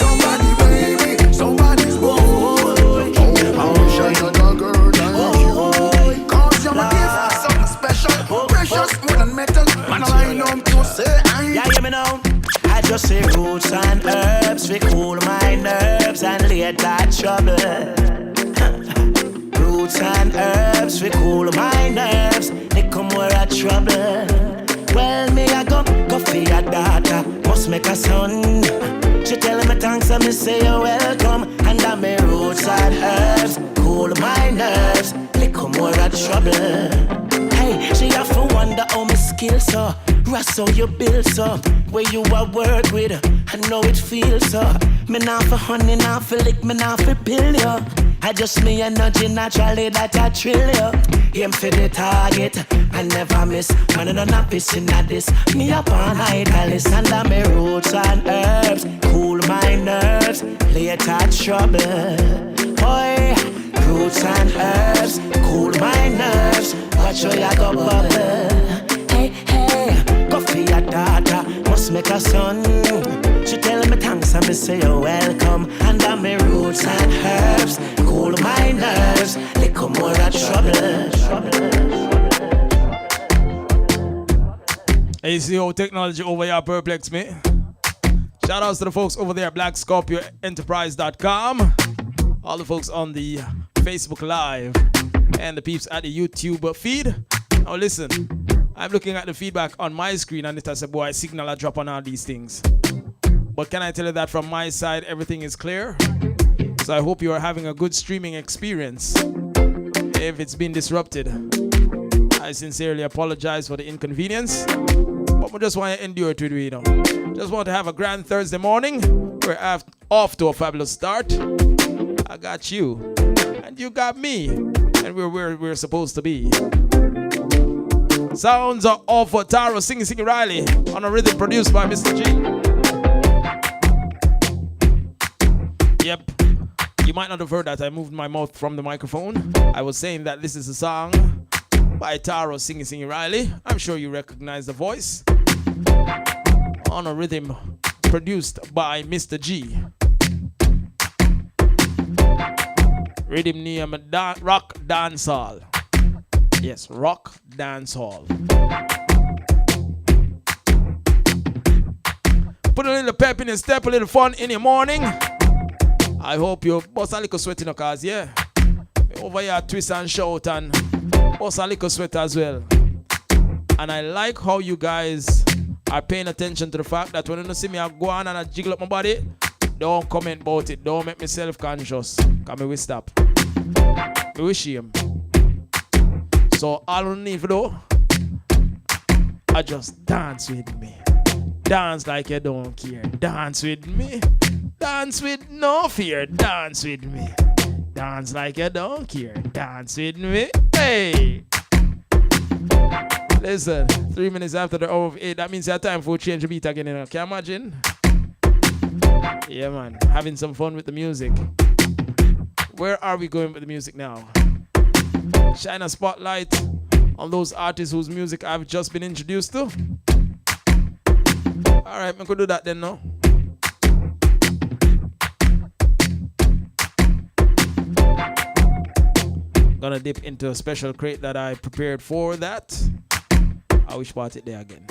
Somebody baby, somebody's boy. Oh, I wish I had a girl like you. 'Cause you're a gift, something special, precious, more than metal. Man, I know to say I. Yeah, hear me now. I just say roots and herbs, we cool my nerves and lay that trouble. Roots and herbs, we cool my nerves. They come where I trouble. Well, me I go for your daughter, must make a son. She tell me thanks and me say you're welcome. And I'm me roots and herbs, cool my nerves. They come where I trouble. Hey, she have to wonder how my skills so. Rust how you build so. Where you are work with, I know it feels so. Me not for honey, not for lick, me not for pill yo. I just me energy naturally that I trill yo. Aim for the target, I never miss. Man, I don't have this in this. Me up on idleness under me roots and herbs. Cool my nerves, later trouble. Boy, roots and herbs, cool my nerves. Watch how you go bubble. Hey, hey, go for your daughter, must make a son. She tell me thanks and me say you're welcome. Under me roots and herbs, cool my nerves. Little more of trouble. ACO technology over here perplex me. Shout outs to the folks over there at BlackScorpioEnterprise.com. All the folks on the Facebook Live and the peeps at the YouTube feed. Now listen, I'm looking at the feedback on my screen and it has a boy signal a drop on all these things. But can I tell you that from my side everything is clear? So I hope you are having a good streaming experience. If it's been disrupted, I sincerely apologize for the inconvenience. But we just want to endure to do it, you know. Just want to have a grand Thursday morning. We're off to a fabulous start. I got you, and you got me, and we're where we're supposed to be. Sounds are all for Taro Singing Riley on a rhythm produced by Mr. G. Yep, you might not have heard that I moved my mouth from the microphone. I was saying that this is a song by Taro Singing Riley. I'm sure you recognize the voice. On a rhythm produced by Mr. G. Rhythm name Rock Dancehall. Yes, Rock Dancehall. Put a little pep in your step, a little fun in your morning. I hope you bust a little sweat in your cars, yeah? Over here, twist and shout and bust a little sweat as well. And I like how you guys are paying attention to the fact that when you see me I go on and I jiggle up my body, don't comment about it. Don't make me self-conscious. Because I will stop. I will shame. So all you need to do, I just dance with me. Dance like you don't care. Dance with me. Dance with no fear. Dance with me. Dance like you don't care. Dance with me. Hey! Listen, 3 minutes after the hour of 8, that means it's time for a change the beat again. You know? Can you imagine? Yeah, man. Having some fun with the music. Where are we going with the music now? Shine a spotlight on those artists whose music I've just been introduced to. Alright, I could do that then, no? Gonna dip into a special crate that I prepared for that. I wish part it there again.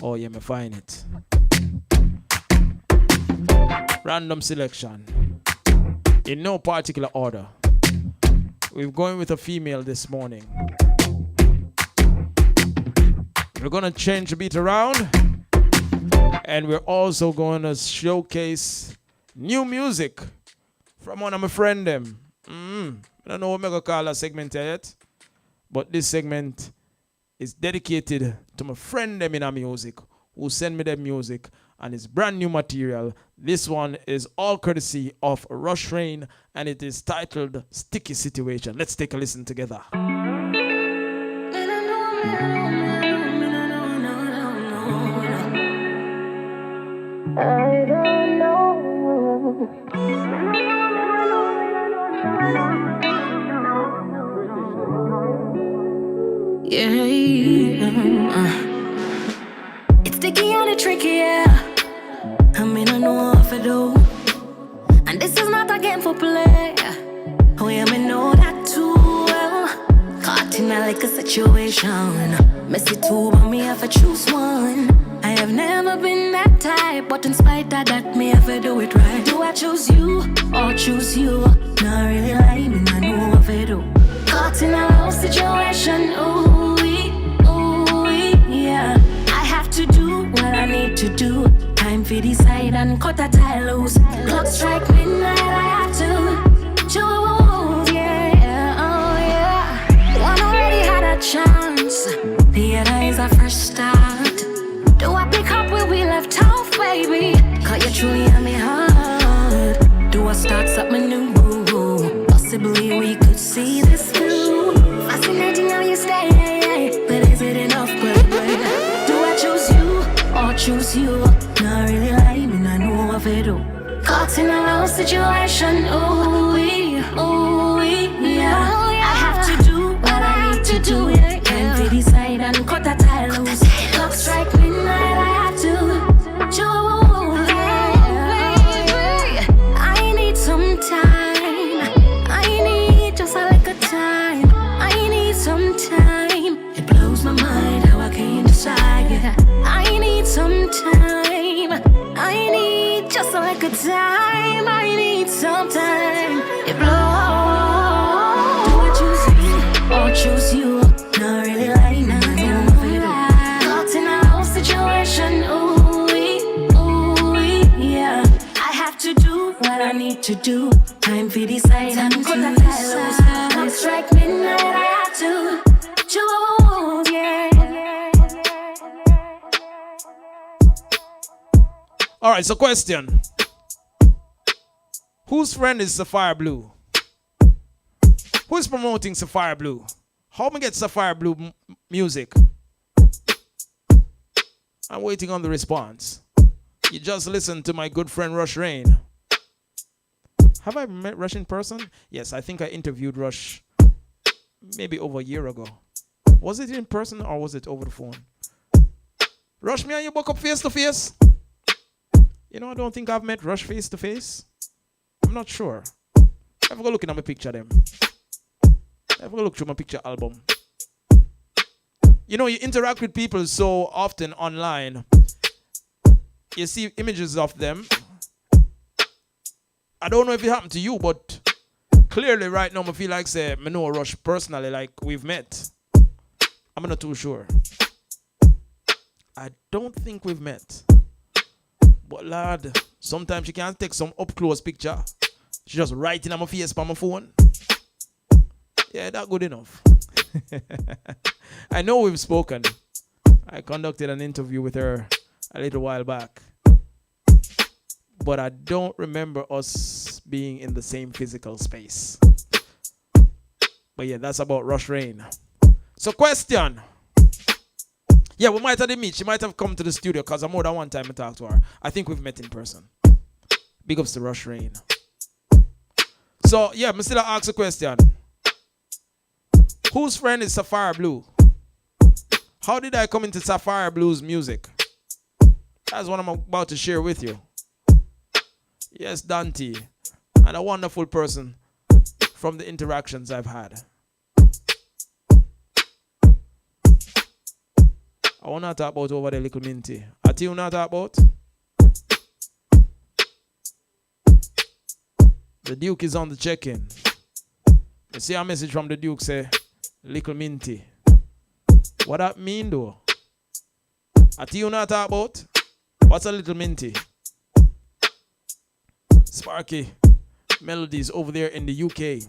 Oh yeah, me find it. Random selection. In no particular order. We're going with a female this morning. We're gonna change the beat around. And we're also going to showcase new music from one of my friend them. I don't know what I'm gonna call a segment yet. But this segment is dedicated to my friend them in our music who send me their music and it's brand new material. This one is all courtesy of Rush Rain and it is titled Sticky Situation. Let's take a listen together. I don't know. Yeah. It's sticky and it's tricky, yeah. I mean, I know what to do. And this is not a game for play. Oh, yeah, me know that too well. Caught in a like a situation. Messy too, but me have to choose one. I have never been that type, but in spite of that, me have to do it right. Do I choose you or choose you? Not really like me, I know what to do. Caught in a low situation, ooh, yeah. I have to do what I need to do. Time for decide and cut a tie loose. Clock strike midnight, I have to choose, yeah, oh yeah. One already had a chance, the other is a fresh start. Do I pick up where we left off, baby? Cause you truly have me hard. Do I start something new? Possibly we could see this through. Fascinating how you stay, but is it enough, baby? Do I choose you or choose you? Not really like me, I know what to do. Caught in a low situation, ooh, yeah. I have to do what I need to do. Can't be decide and cut a tie loose. Clock strike midnight, I have to choose. I need some time. Just a little time. I need some time. It blows my mind how I inside. I need some time. I need just like a time. I need some time. It blows. Do I choose me or choose you? Not really like nothing. Caught in a whole situation. Ooh, yeah. I have to do what I need to do. Time for decide and cut the tie. Come strike midnight. I have to choose, yeah. All right, so question. Whose friend is Sapphire Blue? Who is promoting Sapphire Blue? How me get Sapphire Blue music? I'm waiting on the response. You just listened to my good friend Rush Rain. Have I met Rush in person? Yes, I think I interviewed Rush maybe over a year ago. Was it in person or was it over the phone? Rush, me and you buck up face to face? You know, I don't think I've met Rush face to face. I'm not sure. Have a go looking at my picture them. Have a go look through my picture album. You know, you interact with people so often online. You see images of them. I don't know if it happened to you, but clearly right now I feel like say I know Rush personally, like we've met. I'm not too sure. I don't think we've met. But lad, sometimes you can't take some up close picture. She just writing on my face on my phone. Yeah, that's good enough. I know we've spoken. I conducted an interview with her a little while back. But I don't remember us being in the same physical space. But yeah, that's about Rush Rain. So question. Yeah, we might have meet. She might have come to the studio because more than one time I talked to her. I think we've met in person. Big ups to Rush Rain. So yeah, I still ask a question. Whose friend is Sapphire Blue? How did I come into Sapphire Blue's music? That's what I'm about to share with you. Yes, Dante, and a wonderful person from the interactions I've had. I want to talk about over there, Little Minty. I tell you not talk about. The Duke is on the check-in. You see a message from the Duke say, Little Minty. What that mean though? I tell you not talk about. What's a Little Minty? Sparky Melodies over there in the UK.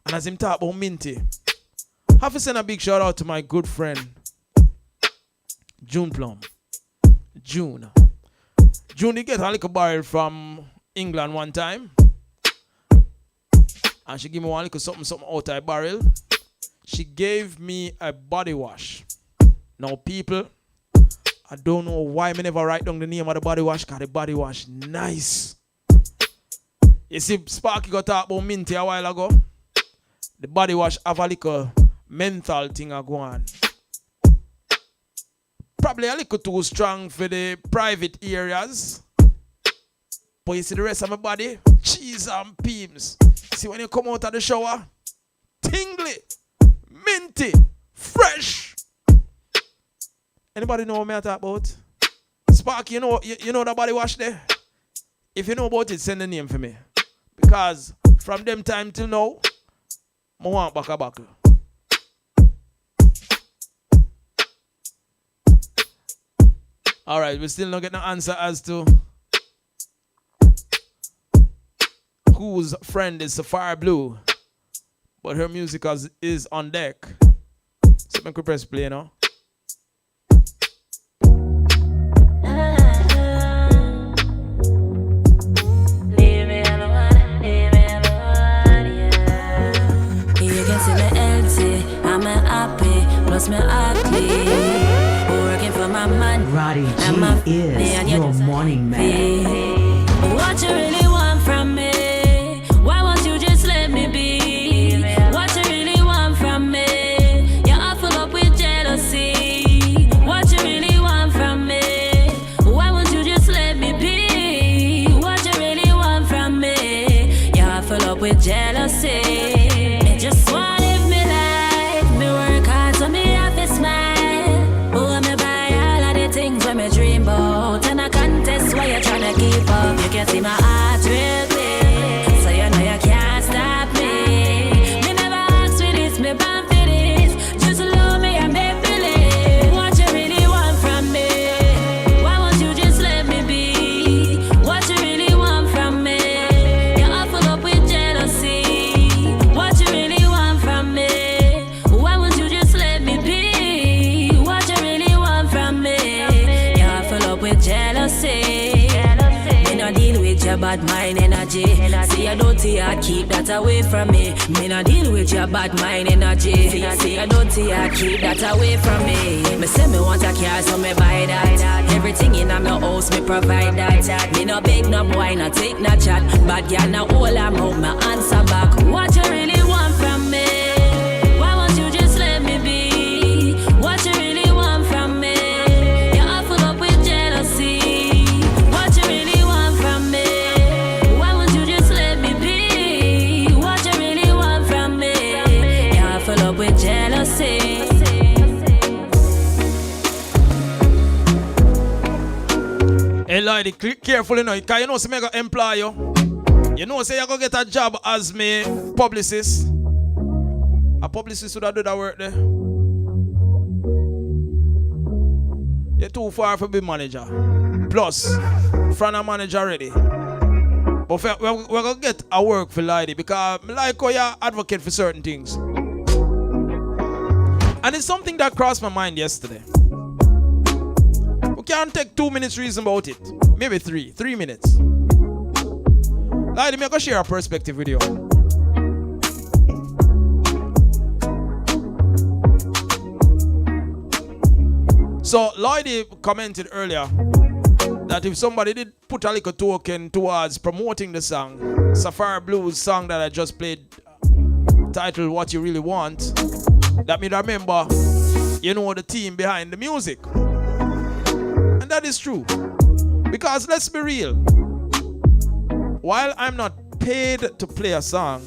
And as him talk about Minty, I have to send a big shout out to my good friend June Plum. June, he get a little barrel from England one time. And she gave me one little something out of a barrel. She gave me a body wash. Now people, I don't know why I never write down the name of the body wash, because the body wash nice. You see, Sparky got talk about Minty a while ago. The body wash have a little menthol thing a go on. Probably a little too strong for the private areas. But you see the rest of my body? Cheese and peams. See when you come out of the shower? Tingly, minty, fresh. Anybody know what I talk about? Sparky, you know the body wash there? If you know about it, send a name for me. Because from them time till now, I want back a buckle. Alright, we still not get no answer as to whose friend is Sapphire Blue. But her music is on deck. So I can press play now. Me happy, working for my man. Roddy G is your morning man. What you really want from me? Why won't you just let me be? What you really want from me? You're all full up with jealousy. What you really want from me? Why won't you just let me be? What you really want from me? You're all full up with jealousy. I just want live me life. Me work hard so me have to smile. Oh, me buy bad mind energy. See your dirty heart, keep that away from me. Me not deal with your bad mind energy. See your dirty heart, keep that away from me. Me say me want a car, so me buy that. Everything in my house, me provide that. Me no beg, no boy, no take, no chat. Bad girl, no hold her mouth, me answer back. What you really want from me? Why won't you just let me be? What you really want from me? You're all full up with jealousy. What you really want from me? Why won't you just let me be? What you really want from me? You're all full up with jealousy. Hey, lady, careful, you know, because you know, say me go employ you. You know, say you go get a job as me publicist. A publicist would have do that work there. You're too far for be manager. Plus, front a manager already. But we're going to get a work for lady because I like how you advocate for certain things. And it's something that crossed my mind yesterday. We can't take 2 minutes reason about it. Maybe 3 minutes. Lady, me go share a perspective with you. So, Lloydie commented earlier that if somebody did put a little token towards promoting the song, Safari Blues song that I just played, titled What You Really Want, that me remember, you know, the team behind the music. And that is true. Because let's be real, while I'm not paid to play a song,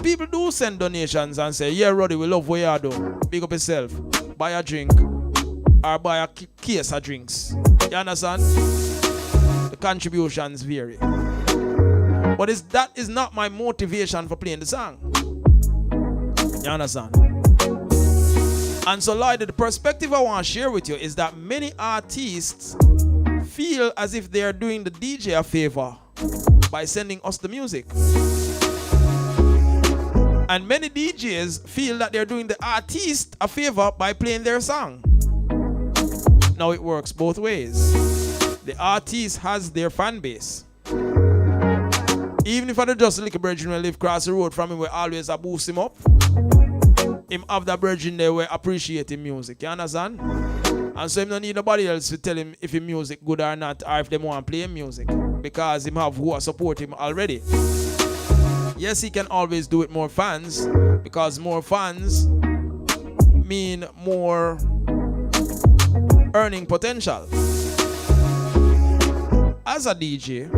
people do send donations and say, yeah, Roddy, we love what you do. Big up yourself. Buy a drink. Or buy a case of drinks. You understand? The contributions vary. But that is not my motivation for playing the song. You understand? And so, Lloyd, the perspective I want to share with you is that many artists feel as if they are doing the DJ a favor by sending us the music. And many DJs feel that they're doing the artist a favor by playing their song. Now it works both ways. The artist has their fan base. Even if I do just a little virgin will live across the road from him, we always boost him up. Him have the virgin there we appreciate him music. You understand? And so him don't need nobody else to tell him if his music good or not, or if they want to play him music. Because him have who support him already. Yes, he can always do it more fans, because more fans mean more earning potential. As a DJ,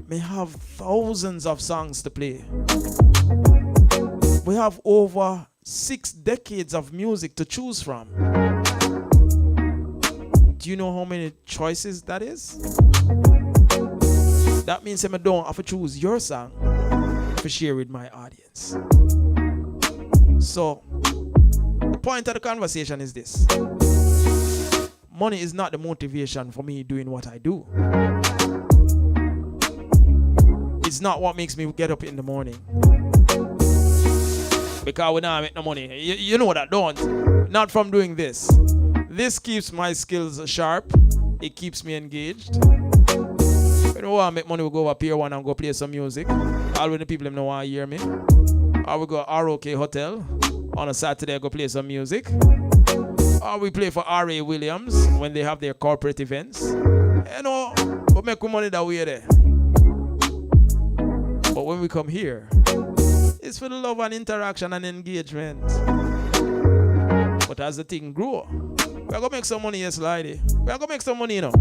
may have thousands of songs to play. We have over 6 decades of music to choose from. Do you know how many choices that is? That means I don't have to choose your song to share with my audience. So, the point of the conversation is this. Money is not the motivation for me doing what I do. It's not what makes me get up in the morning. Because when I make no money, you know that, don't. Not from doing this. This keeps my skills sharp. It keeps me engaged. When I want to make money, we go up Pier 1 and go play some music. All when the people don't want to hear me. Or we go to ROK Hotel on a Saturday, go play some music. Or we play for R.A. Williams when they have their corporate events. You know, we make money that way there. But when we come here, it's for the love and interaction and engagement. But as the thing grow, we're going to make some money, yes, lady. We're going to make some money, you know.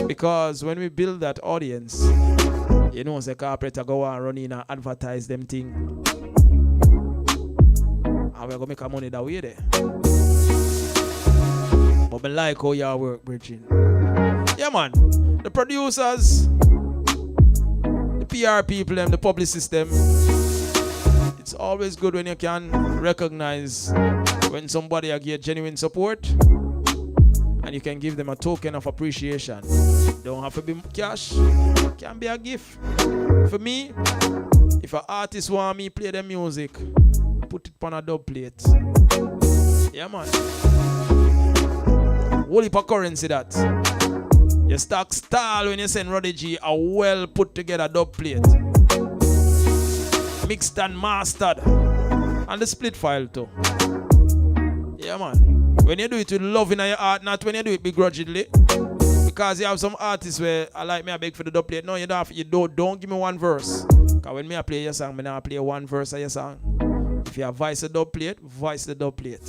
Because when we build that audience, you know, the corporate go and run in and advertise them thing. And we're going to make our money that way there. But I like how y'all work, Bridget. Yeah, man. The producers, the PR people, the publicist them. It's always good when you can recognize when somebody gives genuine support and you can give them a token of appreciation. Don't have to be cash, it can be a gift. For me, if an artist want me play their music, put it on a dub plate. Yeah, man. Whole heap of currency that. You stock style when you send Roddy G a well put together dub plate. Mixed and mastered. And the split file too. Yeah, man. When you do it with love in your heart, not when you do it begrudgingly. Because you have some artists where I like me, I beg for the dub plate. No, you don't give me one verse. Because when me I play your song, me now play one verse of your song. If you have voice the dub plate, voice the dub plate.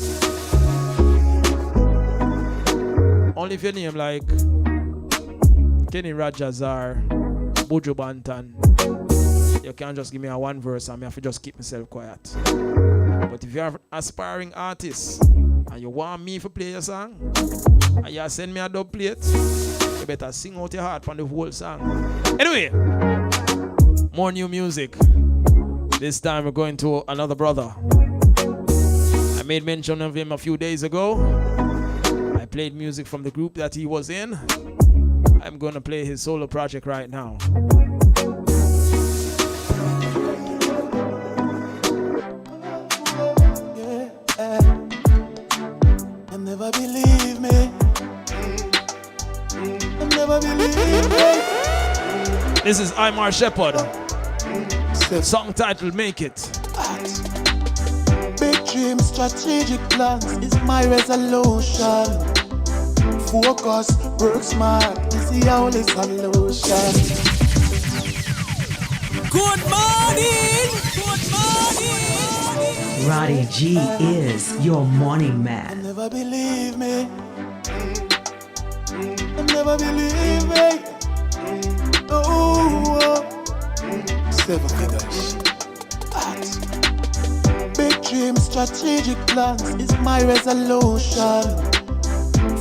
Only if your name like Kenny Rogers or Buju Banton, you can't just give me a one verse and I have to just keep myself quiet. But if you're an aspiring artist and you want me to play your song and you send me a dub plate, you better sing out your heart on the whole song. Anyway, more new music. This time we're going to another brother. I made mention of him a few days ago. I played music from the group that he was in. I'm going to play his solo project right now. You never believe me. You never believe me. This is Imar Shepherd. Song titled Make It. Big dreams, strategic plans is my resolution. Focus, work smart is the only solution. Good morning! Good morning! Roddy G is your morning man. You never believe me. You never believe me. Oh, 7 figures. Big dreams, strategic plans is my resolution.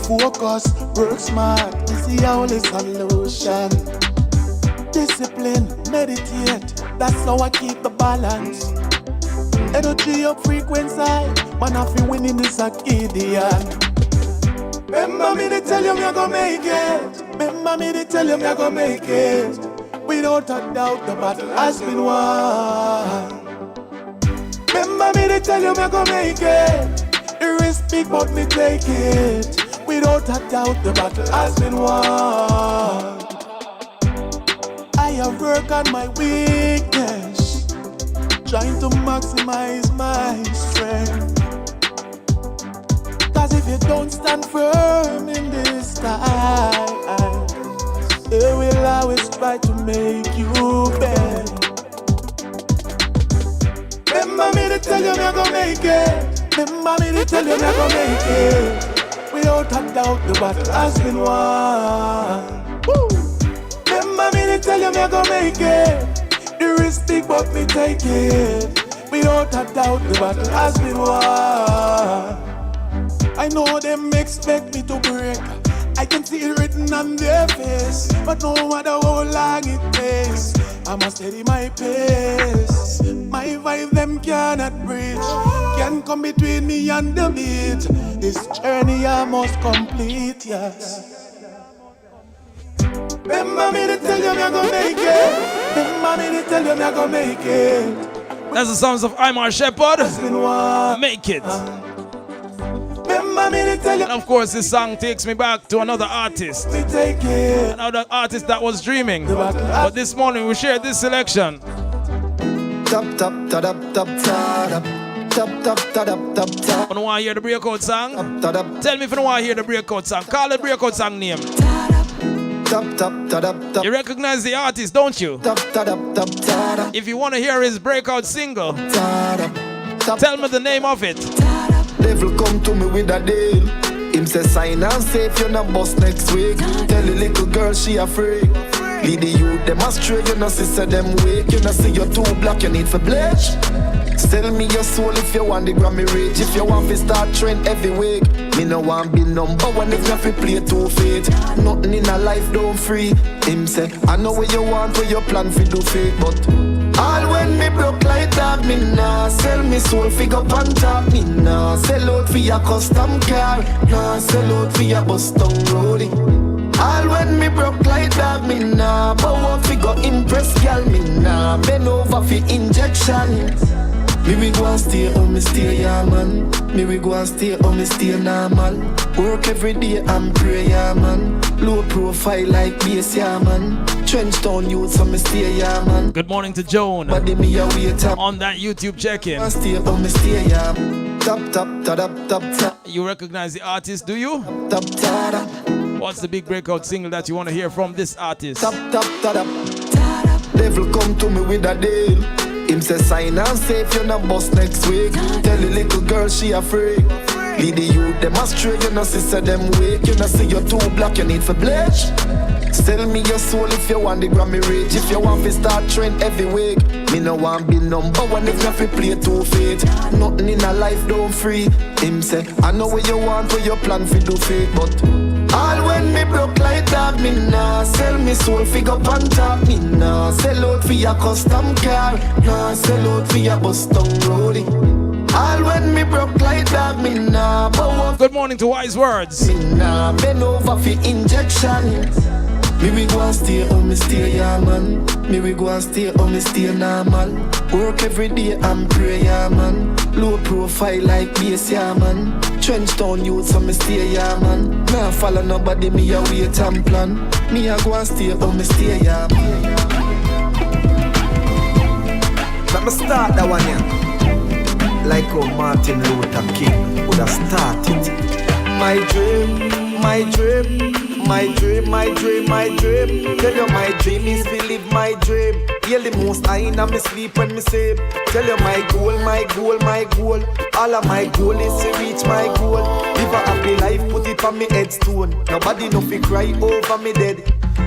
Focus, work smart is the only solution. Discipline, meditate, that's how I keep the balance. Energy up frequency, man I feel winning this a Gideon. Remember me to tell you me I gonna make it. Remember me to tell you me I gonna make it. Without a doubt the battle has been won. Remember me to tell you me I gonna make it. The risk big but me take it. Without a doubt the battle has been won. I have worked on my weakness, trying to maximize my strength. Cause if you don't stand firm in this time, they will always try to make you bend. Remember me to tell you me I gonna make it. Remember me to tell you me I gonna make it. Without a doubt the battle has been won. Woo! Remember me to tell you me I gonna make it. The risk big but me take it. Without a doubt the battle has been won. I know them expect me to break. I can see it written on their face. But no matter how long it takes, I must steady my pace. My vibe them cannot bridge, can come between me and the beat. This journey I must complete, yes. Remember me to tell you me I gonna make it. Remember me to tell you me I gonna make it. That's the sounds of Imar Shepherd. Make it. And of course this song takes me back to another artist. Another artist that was dreaming. But this morning we shared this selection. Top, top, top, top, top, top. Top, top, top, top, top, top. You want to hear the breakout song? Tell me if you want to hear the breakout song. Call the breakout song name. Top, top, top, top. You recognize the artist, don't you? Top, top, top, top. If you want to hear his breakout single, tell me the name of it. Devil come to me with a deal. Him say sign and safe, you not bust next week. Tell the little girl she a freak. Lead the youth, them astray, you know sister them wake. You know see you too black, you need for bleach. Sell me your soul if you want the Grammy rich. If you want to start trend every week. Me no want be number one if you have to play 2 feet. Nothing in a life don't free. Him say, I know what you want, what you plan for do fake. But all when me broke like that, me nah sell me soul figure on top. Me nah sell out for your custom car. Nah sell out for your Boston roadie. All when me broke like that, me nah bow up figure impress girl. Me nah bend over for injection. Me we go and stay, oh me stay, yeah man. Me we go and stay, oh me stay normal. Work every day and pray, yeah man. Low profile like bass, yeah man. Trench town youth, so me stay, yeah man. Good morning to Joan. Body me a wait up. On that YouTube check-in. I stay, oh me stay, yeah. Top, top, top, top, top. You recognize the artist, do you? Top, top, top. What's the big breakout single that you want to hear from this artist? Top, top, top, top. Devil come to me with a deal. Him say sign and say if you not bust next week. Tell the little girl she afraid. Lead the youth them astray. You know sister them wake. You know see you too black you need for bleach. Sell me your soul if you want the Grammy rage. If you want to start trend every week. Me no want be number one if you have to play too fate. Nothing in a life don't free. Him say I know what you want for your plan for do fate. But all when me broke like that, me nah sell me soul figure on top. Me nah sell out for your custom car. Nah sell out for your Boston roadie. All when me broke like that, me nah bow up. Good morning to Wise Words. Me nah bend over for injection. Me we go and stay, oh me stay, yeah man. Me we go and stay, oh me stay normal. Work every day and pray, yeah man. Low profile like bass, yeah man. Trench town youth, so me stay, yeah man. Nah follow nobody, me a wait and plan. Me a go and stay, oh me stay, yeah man. Let me start that one here. Like how Martin Luther King would have started. My dream, my dream. My dream, my dream, my dream. Tell you my dream is to live my dream. Hear the most I in me sleep when me sleep. Tell you my goal, my goal, my goal. All of my goal is to reach my goal. Live a happy life, put it on me headstone. Nobody no fi cry over me dead.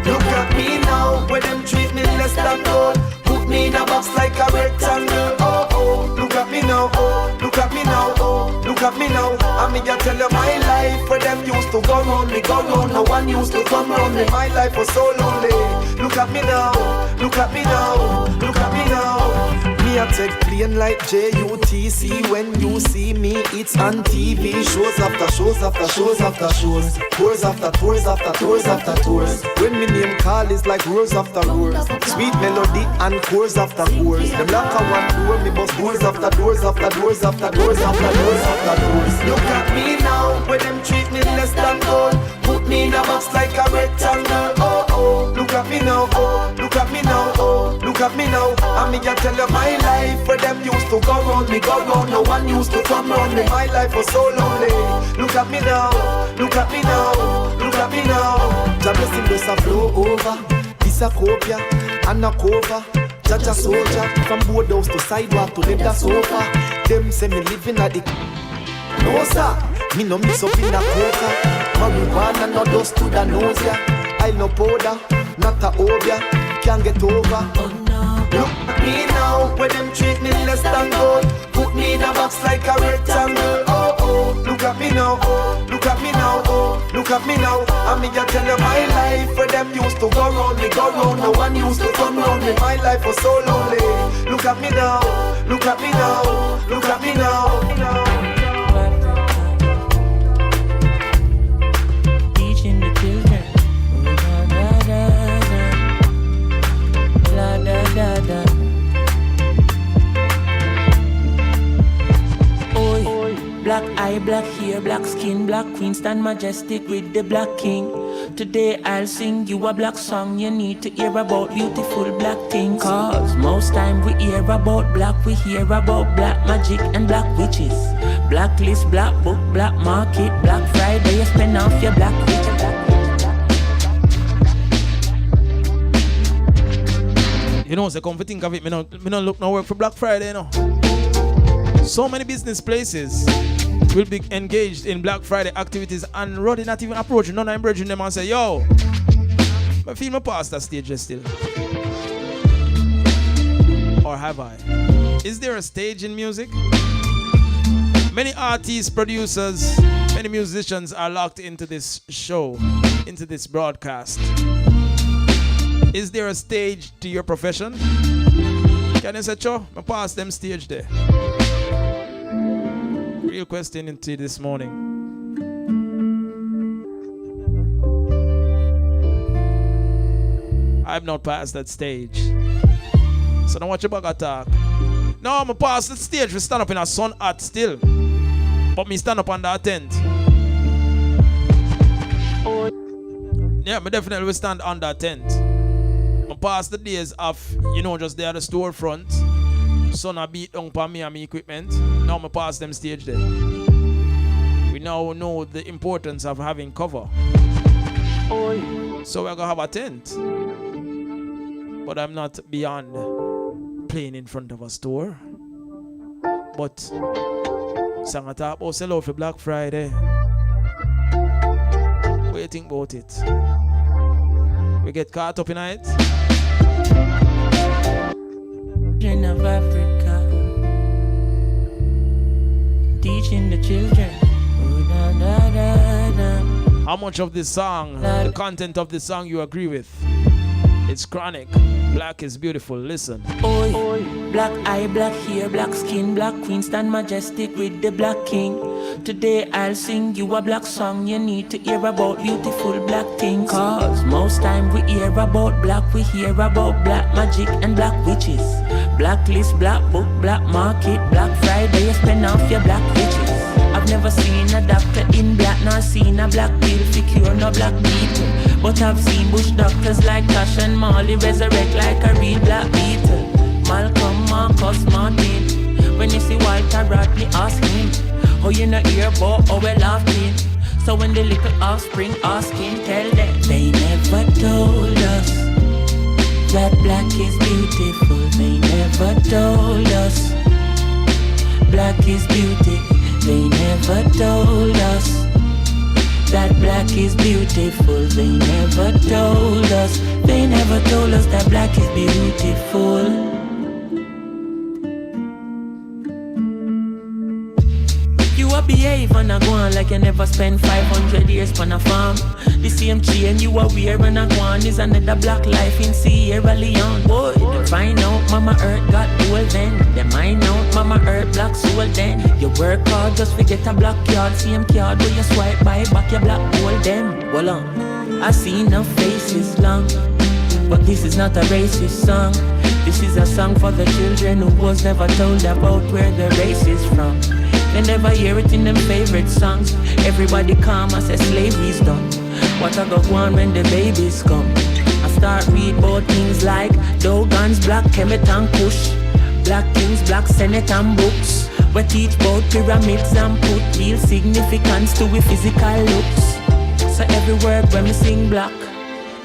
Look at me now, where them treat me less than gold. Put me in a box like a rectangle. Oh oh, look at me now. Oh, look at me now. Oh, look at me now. I me just tell you my life, where them used to go round me, go round. No one used to come round me. My life was so lonely. Look at me now. Look at me now. Look at me now. Me a take plane like JUTC. When you see me, it's on TV. Shows after shows after shows after shows. Tours after tours after tours after tours. When me name call is like roars after roars. Sweet melody and chorus after chorus. Them lock a one door, me bust doors after doors after doors after doors after doors after doors. Look at me now, where them treat me less than gold. Put me in a box like a rectangle. Oh oh, look at me now. Oh, look at me now. Oh, look at me now. I me just tell you my life, where them used to go round me, go round. No one used to come round me. My life was so lonely. Look at me now. Look at me now. Look at me now. Jah blessing does a flow over. This a copia and a cover. Jaja soldier from board house to sidewalk to leather sofa. Them say me living at the. No sir, me no mix up in a coca. Marijuana no dust to the nose ya. I no powder, not a obia. Can't get over. Oh no. Look at me now, where them treat me less than gold. Put me in a box like a rectangle. Oh oh, look at me now. Oh, look at me now. Oh, look at me now. I me just tell you my life, where them used to go round me, go round. No one used to come round me. My life was so lonely. Look at me now. Look at me now. Look at me now. Teaching the children. La da da da. Oi, black eye, black hair, black skin, black queen, stand majestic with the black king. Today I'll sing you a black song. You need to hear about beautiful black things. Cause most time we hear about black, we hear about black magic and black witches. Blacklist, black book, black market, Black Friday, you spend off your black witch. You know, so come to think of it, me no look no work for Black Friday, you know. So many business places will be engaged in Black Friday activities and Roddy not even approaching none of them and say, yo, I feel my past that stage still. Or have I? Is there a stage in music? Many artists, producers, many musicians are locked into this show, into this broadcast. Is there a stage to your profession? Can you say, Cho, I pass them stage there? Real question into this morning. I've not passed that stage. So don't watch your bugger talk. Now I'm pass the stage. We stand up in a sun hot still. But me stand up under a tent. Yeah, me definitely will stand under a tent. I pass the days of, just there at the storefront. Sun a beat down for me and my equipment. Now I pass them stage there. We now know the importance of having cover. So we're gonna have a tent. But I'm not beyond playing in front of a store. But song I talk about sell out for Black Friday. What do you think about it? We get caught up in it? Children of Africa, teaching the children. Oh, da, da, da, da. How much of this song, the content of this song you agree with? It's chronic. Black is beautiful. Listen. Oi, black eye, black hair, black skin, black queen, stand majestic with the black king. Today I'll sing you a black song. You need to hear about beautiful black things. Cause most time we hear about black, we hear about black magic and black witches. Blacklist, black book, black market, Black Friday, you spend off your black riches. I've never seen a doctor in black, nor seen a black pill for cure no black people. But I've seen bush doctors like Tash and Marley resurrect like a real black beetle. Malcolm, Marcus, Martin. When you see Walter Rodney, ask him how you not hear about how we laughing. So when the little offspring asking, tell them they never told us that black is beautiful. They never told us black is beauty. They never told us that black is beautiful. They never told us. They never told us that black is beautiful. You a behave and a go on like you never spent 500 years on a farm. The same chain you are wearing and go on is another black life in Sierra Leone. Boy, them find out Mama Earth got old then. Them find out Mama Earth black soul then. You work hard just to get a black card. Same card where you swipe by back your black gold them. Well on, I see no faces long, but this is not a racist song. This is a song for the children who was never told about where the race is from. They never hear it in them favorite songs. Everybody calm and say slavery's done. What I go on when the babies come? I start read about things like Dogons, Black Kemet and Kush, Black Kings, Black Senate and books. We teach about pyramids and put real significance to we physical looks. So every word when we sing black,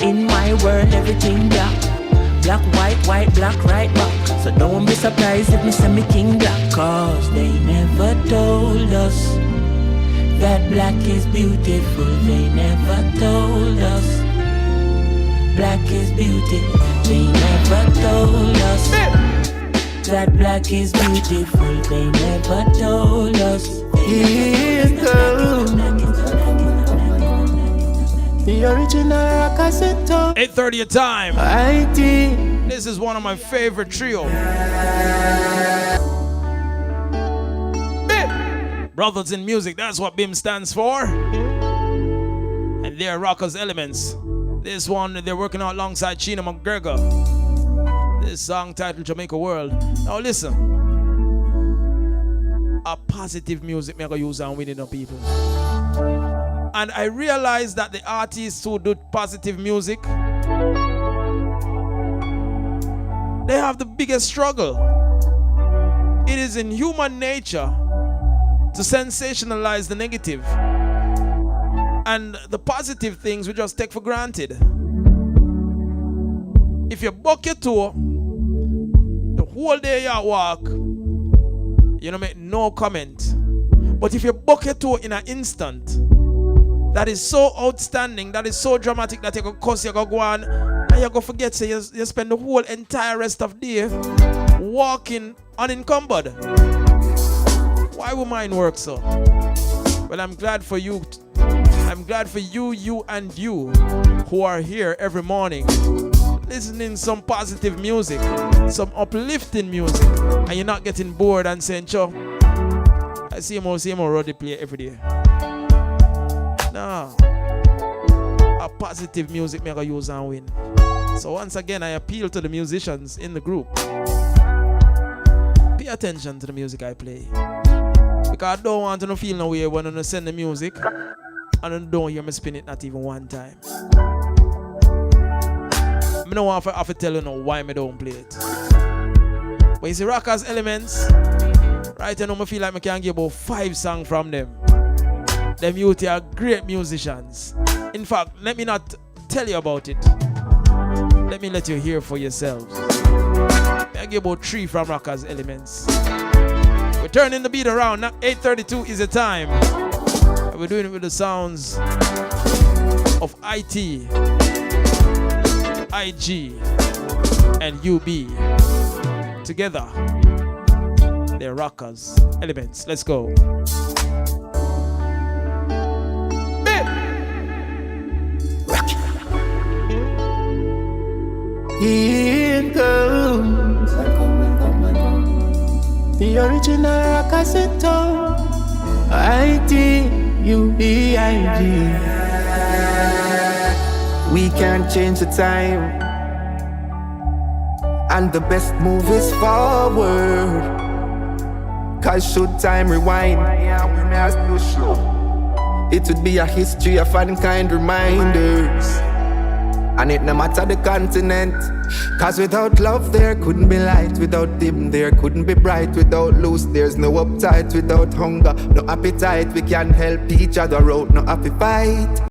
in my world everything black. Black, white, white, black, right back. So don't be surprised if me say me king black. Cause they never told us that black is beautiful. They never told us black is beauty. They never told us that black is beautiful. They never told us. The original cassette. 8:30 a time. This is one of my favorite trio. Brothers in Music, that's what BIM stands for. And they're Rockers Elements. This one, they're working out alongside Sheena McGregor. This song titled Jamaica World. Now listen. A positive music make a use and winning the people. And I realize that the artists who do positive music, they have the biggest struggle. It is in human nature to sensationalize the negative. And the positive things we just take for granted. If you buck your toe, the whole day you walk, you don't make no comment. But if you buck your toe in an instant, that is so outstanding, that is so dramatic that you go cuss, you go on, and you go forget, so you spend the whole entire rest of the day walking unencumbered. Why would mine work so? Well, I'm glad for you. I'm glad for you, and you who are here every morning listening some positive music, some uplifting music, and you're not getting bored and saying, "Cho, I see more road play every day." No. A positive music make a use and win. So once again, I appeal to the musicians in the group. pay attention to the music I play. Because I don't want to feel no way when I send the music and I don't hear me spin it not even one time. I don't want to tell you now why I don't play it. But you see Rockers Elements, right now I feel like I can get about 5 songs from them. Them youth are great musicians. In fact, let me not tell you about it. Let me let you hear for yourselves. I give about 3 from Rockers Elements. We're turning the beat around. Now 8:32 is the time. And we're doing it with the sounds of IT, IG, and UB. Together, they're Rockers Elements. Let's go. Here comes the original Rockers in town. ITUBIG. We can't change the time, and the best move is forward. Cause should time rewind, it would be a history of unkind reminders. And it no matter the continent. Cause without love there couldn't be light. Without dim there couldn't be bright. Without loose there's no uptight. Without hunger, no appetite. We can't help each other out, no happy fight.